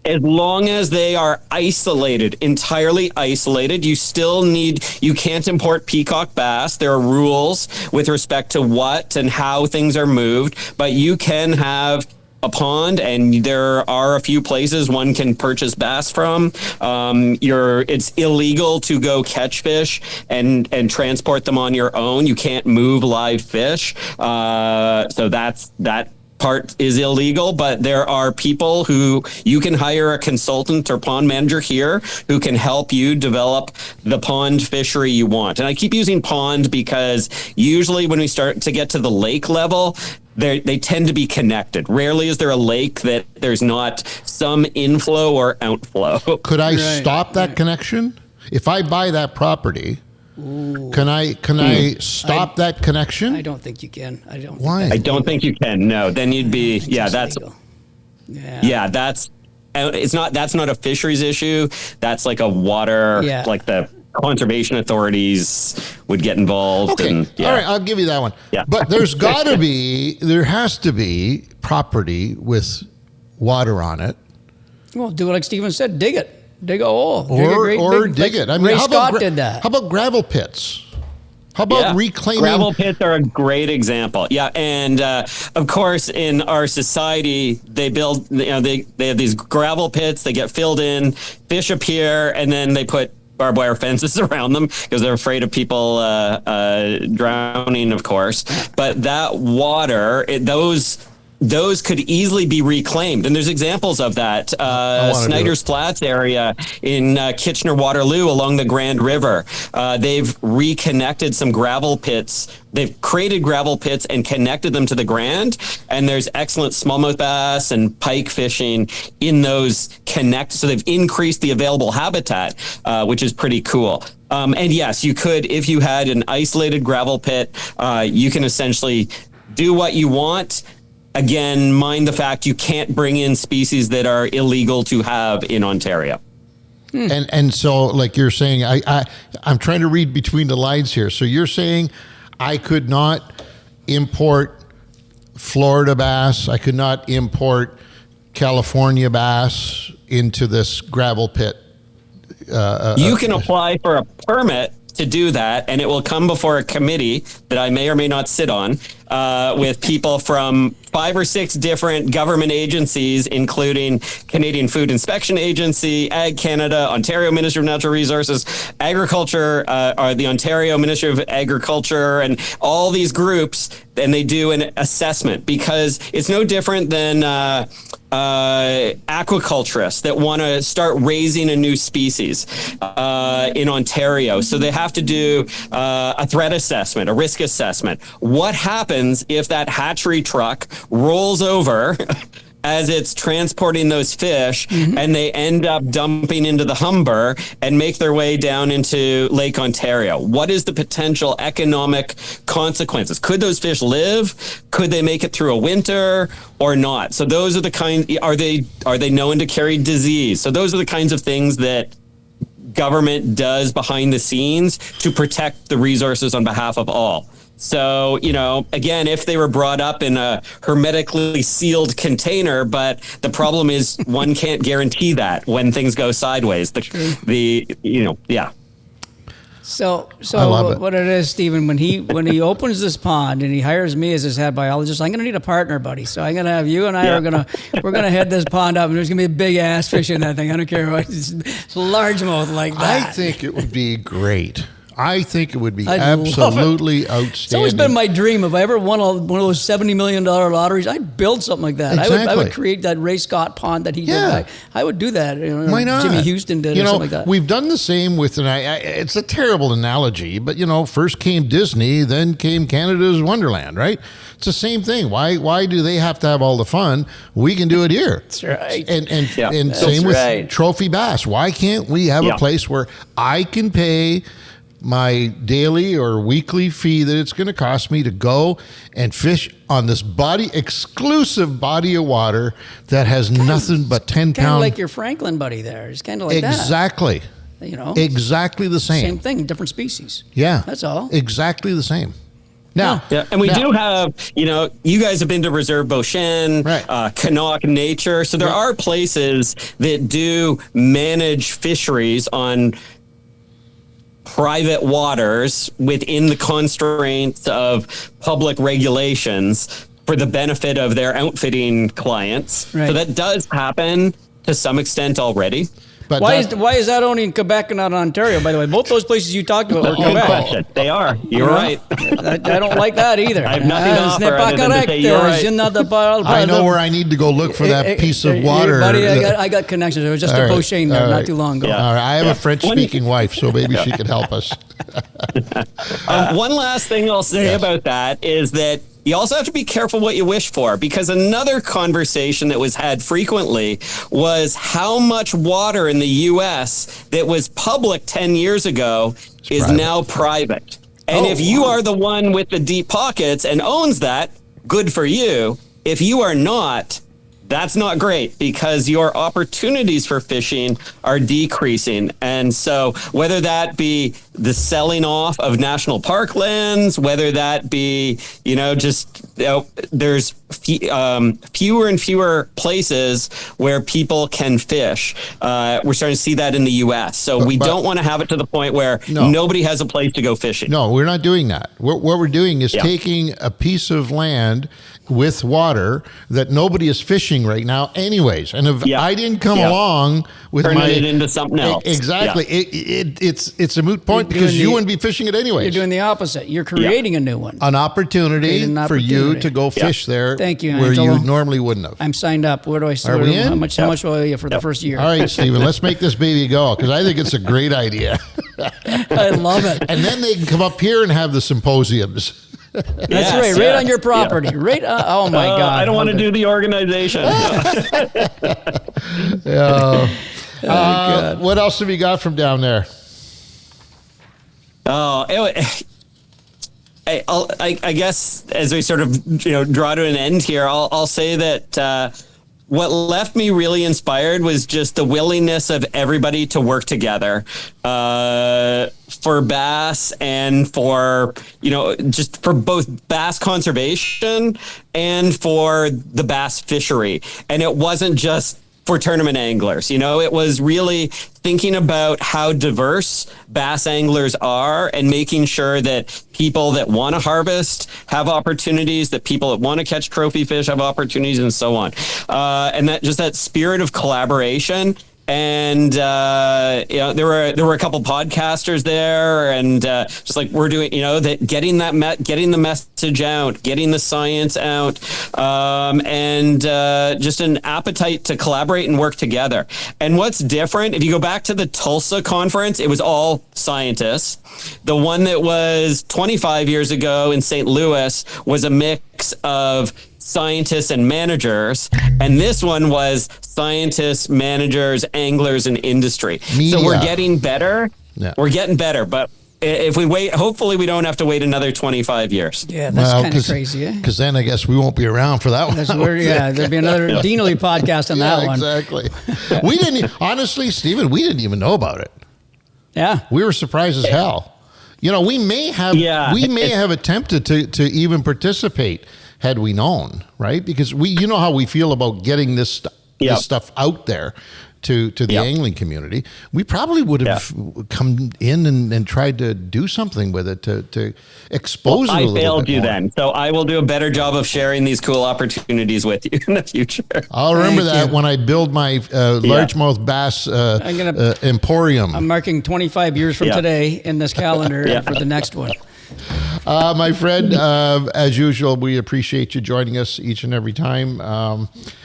As long as they are isolated, entirely isolated, you can't import peacock bass. There are rules with respect to what and how things are moved, but you can have a pond, and there are a few places one can purchase bass from. It's illegal to go catch fish and transport them on your own. You can't move live fish. So that part is illegal, but there are people who you can hire, a consultant or pond manager here who can help you develop the pond fishery you want. And I keep using pond because usually when we start to get to the lake level, they tend to be connected. Rarely is there a lake that there's not some inflow or outflow. Could I stop that connection? If I buy that property, can I stop that connection? I don't think you can. Why? I don't think you can. No, then you'd be that's legal. That's not a fisheries issue. That's like a water, like the conservation authorities would get involved. Okay. And, all right, I'll give you that one. Yeah. But there has to be property with water on it. Well, do it like Stephen said, dig it. Dig a hole. Dig it. I mean, Ray Scott did that. How about gravel pits? How about reclaiming? Gravel pits are a great example. Yeah, and of course, in our society, they build. They have these gravel pits. They get filled in. Fish appear, and then they put barbed wire fences around them because they're afraid of people drowning. Of course, but that water, those could easily be reclaimed. And there's examples of that. Snyder's Flats area in Kitchener-Waterloo along the Grand River. They've reconnected some gravel pits. They've created gravel pits and connected them to the Grand. And there's excellent smallmouth bass and pike fishing in those connects. So they've increased the available habitat, which is pretty cool. And yes, you could, if you had an isolated gravel pit, you can essentially do what you want. Again, mind the fact you can't bring in species that are illegal to have in Ontario. And so, like you're saying, I'm trying to read between the lines here. So you're saying I could not import Florida bass, I could not import California bass into this gravel pit. You can apply for a permit to do that, and it will come before a committee that I may or may not sit on. with people from 5 or 6 different government agencies, including Canadian Food Inspection Agency, Ag Canada, Ontario Ministry of Natural Resources, Agriculture, or the Ontario Ministry of Agriculture, and all these groups, and they do an assessment, because it's no different than aquaculturists that want to start raising a new species in Ontario. So they have to do a threat assessment, a risk assessment. What happens if that hatchery truck rolls over as it's transporting those fish, and they end up dumping into the Humber and make their way down into Lake Ontario? What is the potential economic consequences? Could those fish live? Could they make it through a winter or not? So those are the kind, are they known to carry disease? So those are the kinds of things that government does behind the scenes to protect the resources on behalf of all. So, again, if they were brought up in a hermetically sealed container, but the problem is one can't guarantee that when things go sideways. Yeah. So I love it. what it is, Stephen, when he opens this pond and he hires me as his head biologist, I'm going to need a partner, buddy. So I'm going to have you and I we're going to head this pond up, and there's going to be a big ass fish in that thing. I don't care what, it's largemouth like that. I think it would be great. I think it would be absolutely outstanding. It's always been my dream. If I ever won one of those $70 million lotteries, I'd build something like that. Exactly. I would create that Ray Scott pond that he did. I would do that. Why not? Jimmy Houston did or something like that. We've done the same with, it's a terrible analogy, but, first came Disney, then came Canada's Wonderland, right? It's the same thing. Why do they have to have all the fun? We can do it here. That's right. And same with trophy bass. Why can't we have a place where I can pay my daily or weekly fee that it's going to cost me to go and fish on this exclusive body of water that has nothing but 10 pounds. Kind of like your Franklin buddy there. It's kind of like exactly. that. Exactly the same. Same thing, different species. Yeah. That's all. Exactly the same. Now, and we do have, you guys have been to Reserve Beauchene, right. Canuck Nature. So there are places that do manage fisheries on private waters within the constraints of public regulations for the benefit of their outfitting clients. Right. So that does happen to some extent already. But why is that only in Quebec and not Ontario, by the way? Both those places you talked about were Quebec. Question. They are. You're right. I don't like that either. I have nothing to offer other than to say you're right. I know where I need to go look for that piece of water. Buddy, I got connections. There was just a Beauchene there not too long ago. Yeah. All right. I have a French-speaking wife, so maybe she could help us. One last thing I'll say about that is that you also have to be careful what you wish for, because another conversation that was had frequently was how much water in the U.S. that was public 10 years ago is now private. And if you are the one with the deep pockets and owns that, good for you. If you are not, that's not great, because your opportunities for fishing are decreasing. And so whether that be the selling off of national park lands, whether that be, there's fewer and fewer places where people can fish. We're starting to see that in the U.S. So we don't want to have it to the point where nobody has a place to go fishing. No, we're not doing that. What we're doing is taking a piece of land with water that nobody is fishing right now anyways. And if I didn't come along with turning it into something else. Exactly. It's a moot point because you wouldn't be fishing it anyways. You're doing the opposite. You're creating a new one. An opportunity for you to go fish there. Thank you, where Angelo. you normally wouldn't have. I'm signed up. Where do I start? Are we in? How much will I get for the first year? All right, Stephen, let's make this baby go, because I think it's a great idea. I love it. And then they can come up here and have have the symposiums. That's right on your property. Yeah. Right. Oh my God. I don't want to do the organization. What else have you got from down there? I guess as we sort of draw to an end here, I'll say that what left me really inspired was just the willingness of everybody to work together for bass and for, just for both bass conservation and for the bass fishery. And it wasn't just for tournament anglers. It was really thinking about how diverse bass anglers are and making sure that people that want to harvest have opportunities, that people that want to catch trophy fish have opportunities, and so on. And that spirit of collaboration. And there were a couple podcasters there, and just like we're doing, that getting the message out, getting the science out, and just an appetite to collaborate and work together. And what's different, if you go back to the Tulsa conference, it was all scientists. The one that was 25 years ago in St. Louis was a mix of scientists and managers, and this one was scientists, managers, anglers, and industry. Media. So we're getting better. Yeah. We're getting better, but if we wait, hopefully we don't have to wait another 25 years. Yeah, that's kind of crazy, eh? Because then I guess we won't be around for that one. There'll be another Deanly podcast on that one. Exactly. We didn't, honestly, Stephen, we didn't even know about it. Yeah. We were surprised as hell. We may have attempted to even participate had we known, right? Because you know how we feel about getting this stuff out there to the angling community. We probably would have come in and tried to do something with it to expose it a little bit. I failed you more. then, so I will do a better job of sharing these cool opportunities with you in the future. I'll remember that when I build my largemouth bass emporium. I'm marking 25 years from today in this calendar for the next one. My friend, as usual, we appreciate you joining us each and every time.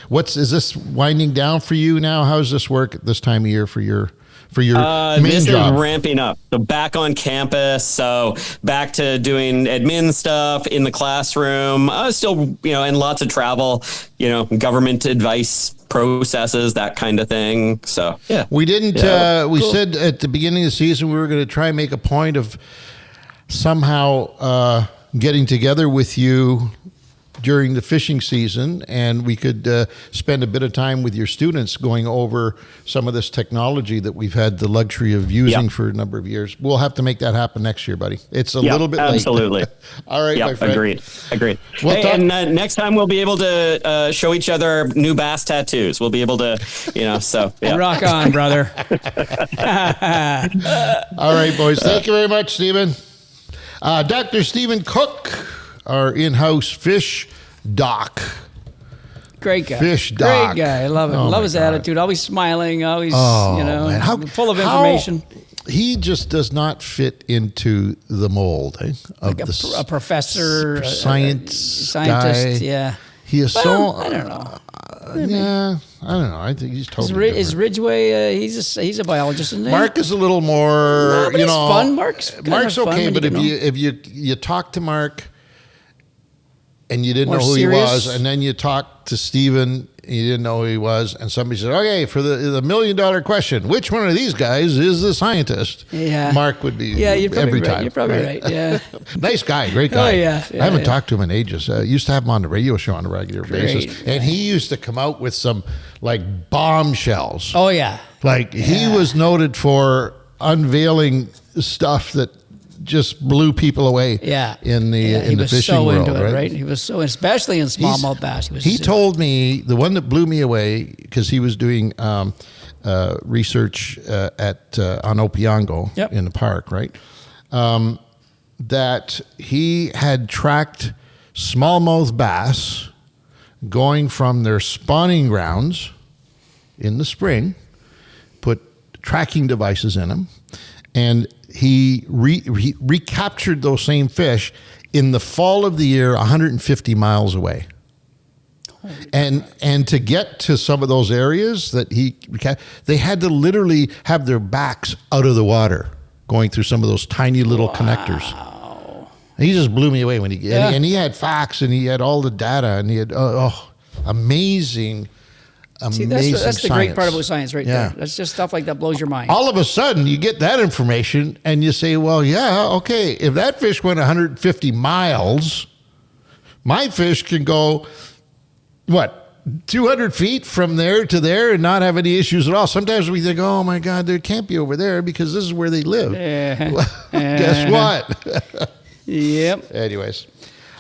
Is this winding down for you now? How does this work at this time of year for your main this job? Is ramping up. So back on campus. So back to doing admin stuff in the classroom. Still, and lots of travel. Government advice processes, that kind of thing. So we didn't. We said at the beginning of the season we were going to try and make a point of somehow getting together with you during the fishing season, and we could spend a bit of time with your students going over some of this technology that we've had the luxury of using for a number of years. We'll have to make that happen next year, buddy. It's a little bit late. Absolutely. All right, my friend. Agreed. And next time we'll be able to show each other our new bass tattoos. We'll be able to, Rock on, brother. All right, boys. Thank you very much, Stephen. Dr. Stephen Cook, our in-house fish doc. Great guy. Fish doc. Great guy. I love it. Love his attitude. Always smiling. Always, man. full of information. He just does not fit into the mold of Like a professor, scientist guy. Yeah. He is so. I don't know. I don't know. I think he's totally. Is Ridgway? He's a biologist, isn't he? Mark is a little more. He's fun. Mark's okay, but if you talk to Mark and you didn't know who he was, and then you talk to Stephen, and you didn't know who he was, and somebody said, "Okay, for the $1 million question, which one of these guys is the scientist?" Yeah, Mark would be. You're probably every right. time. You're probably right. Yeah, nice guy, great guy. Oh yeah. I haven't talked to him in ages. Used to have him on the radio show on a regular basis, and he used to come out with some like bombshells. Oh yeah, he was noted for unveiling stuff that just blew people away. Yeah, in the fishing so world, into it, right? He was so, especially in smallmouth bass. He told me the one that blew me away because he was doing research on Opeongo in the park, right? That he had tracked smallmouth bass going from their spawning grounds in the spring, put tracking devices in them, and he recaptured those same fish in the fall of the year 150 miles away. And to get to some of those areas that they had to literally have their backs out of the water going through some of those tiny little connectors. He just blew me away when and he had facts and he had all the data and he had amazing. See, that's the great part about science right there. That's just stuff like that blows your mind. All of a sudden, you get that information and you say, well, okay, if that fish went 150 miles, my fish can go, 200 feet from there to there and not have any issues at all. Sometimes we think, oh, my God, they can't be over there because this is where they live. Guess what? Yep. Anyways.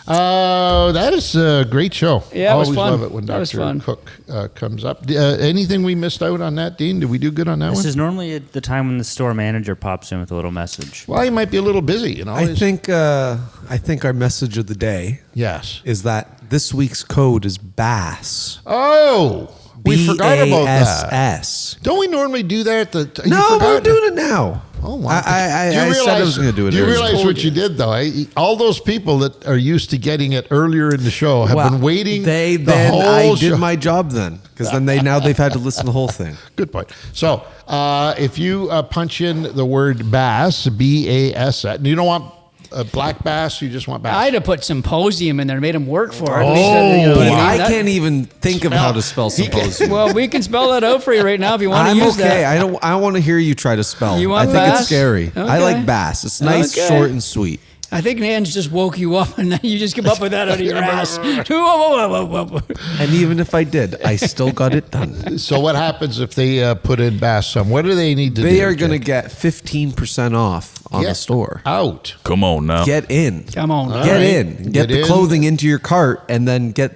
That is a great show. Yeah, it was Always fun. love it when That was Dr. fun. Cook comes up. Anything we missed out on that, Dean? Did we do good on that This one? is normally at the time when the store manager pops in with a little message. Well, he might be a little busy, you know. I think our message of the day Yes. is that this week's code is BASS. Oh, we forgot about that. BASS. Don't we normally do that? You No, forgot? we're doing it now. Oh, wow. I Do you said I was going to do it. Do you earlier. realize what you did, though? All those people that are used to getting it earlier in the show have been waiting I whole show. did my job then, because then they've had to listen to the whole thing. Good point. So if you punch in the word bass, BAS, and you don't want black bass, you just want bass. I'd have put symposium in there, made him work for it. Oh, You know what I mean? That- can't even think of how to spell symposium. Well, we can spell that out for you right now if you want to I'm use okay. that. I want to hear you try to spell. You want I think bass? it's scary. I Okay. like bass. It's nice, Okay. short, and sweet. I think Nance just woke you up and then you just come up with that out of your ass. And even if I did, I still got it done. So what happens if they put in bass some? What do they need to do? They are going to get 15% off on the store. Out. Come on now. Get in. Come on. All Get right. in. Get the in. clothing into your cart and then get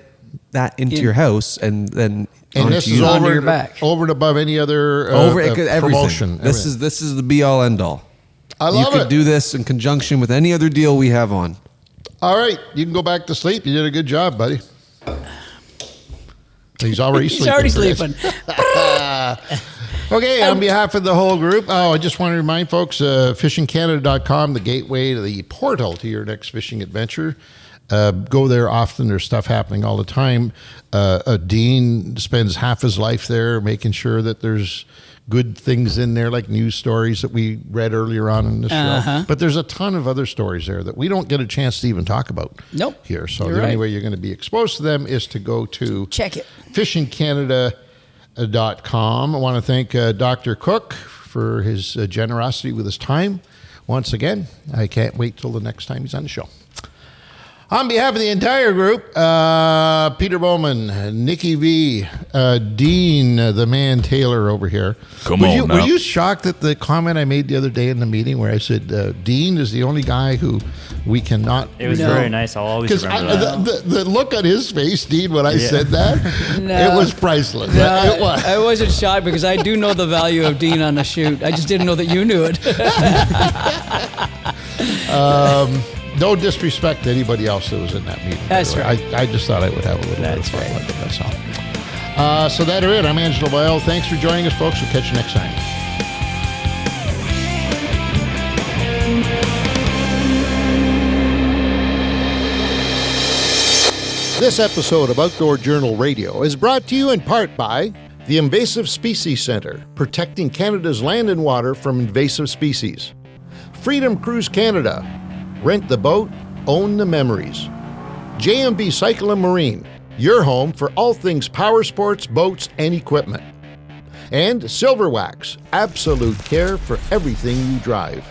that into your house and then And onto this is you. Onto over your back. over and above any other Everything. promotion. This is the be all end all. I You love could it. do this in conjunction with any other deal we have on. All right, you can go back to sleep. You did a good job, buddy. He's already He's sleeping. already for this. sleeping. Okay, on behalf of the whole group, I just want to remind folks, fishingcanada.com, the gateway to the portal to your next fishing adventure. Go there often. There's stuff happening all the time. Dean spends half his life there making sure that there's good things in there, like news stories that we read earlier on in the show. But there's a ton of other stories there that we don't get a chance to even talk about here. So You're the only right. way you're going to be exposed to them is to go to Check it. fishingcanada.com. I want to thank Dr. Cook for his generosity with his time. Once again, I can't wait till the next time he's on the show. On behalf of the entire group, Peter Bowman, Nikki V, Dean, the man Taylor over here. Come on now. Were you shocked at the comment I made the other day in the meeting where I said Dean is the only guy who we cannot... It was very nice. I'll always Because remember that. the look on his face, Dean, when I said that, No. it was priceless. No, It was. I wasn't shocked because I do know the value of Dean on the shoot. I just didn't know that you knew it. No disrespect to anybody else that was in that meeting. by That's the way. right. I just thought I would have a little That's bit of fun right. with it. That's all. So that's it. I'm Angelo Viola. Thanks for joining us, folks. We'll catch you next time. This episode of Outdoor Journal Radio is brought to you in part by the Invasive Species Centre, protecting Canada's land and water from invasive species. Freedom Cruise Canada, rent the boat, own the memories. JMB Cycle and Marine, your home for all things power sports, boats, and equipment. And Silverwax, absolute care for everything you drive.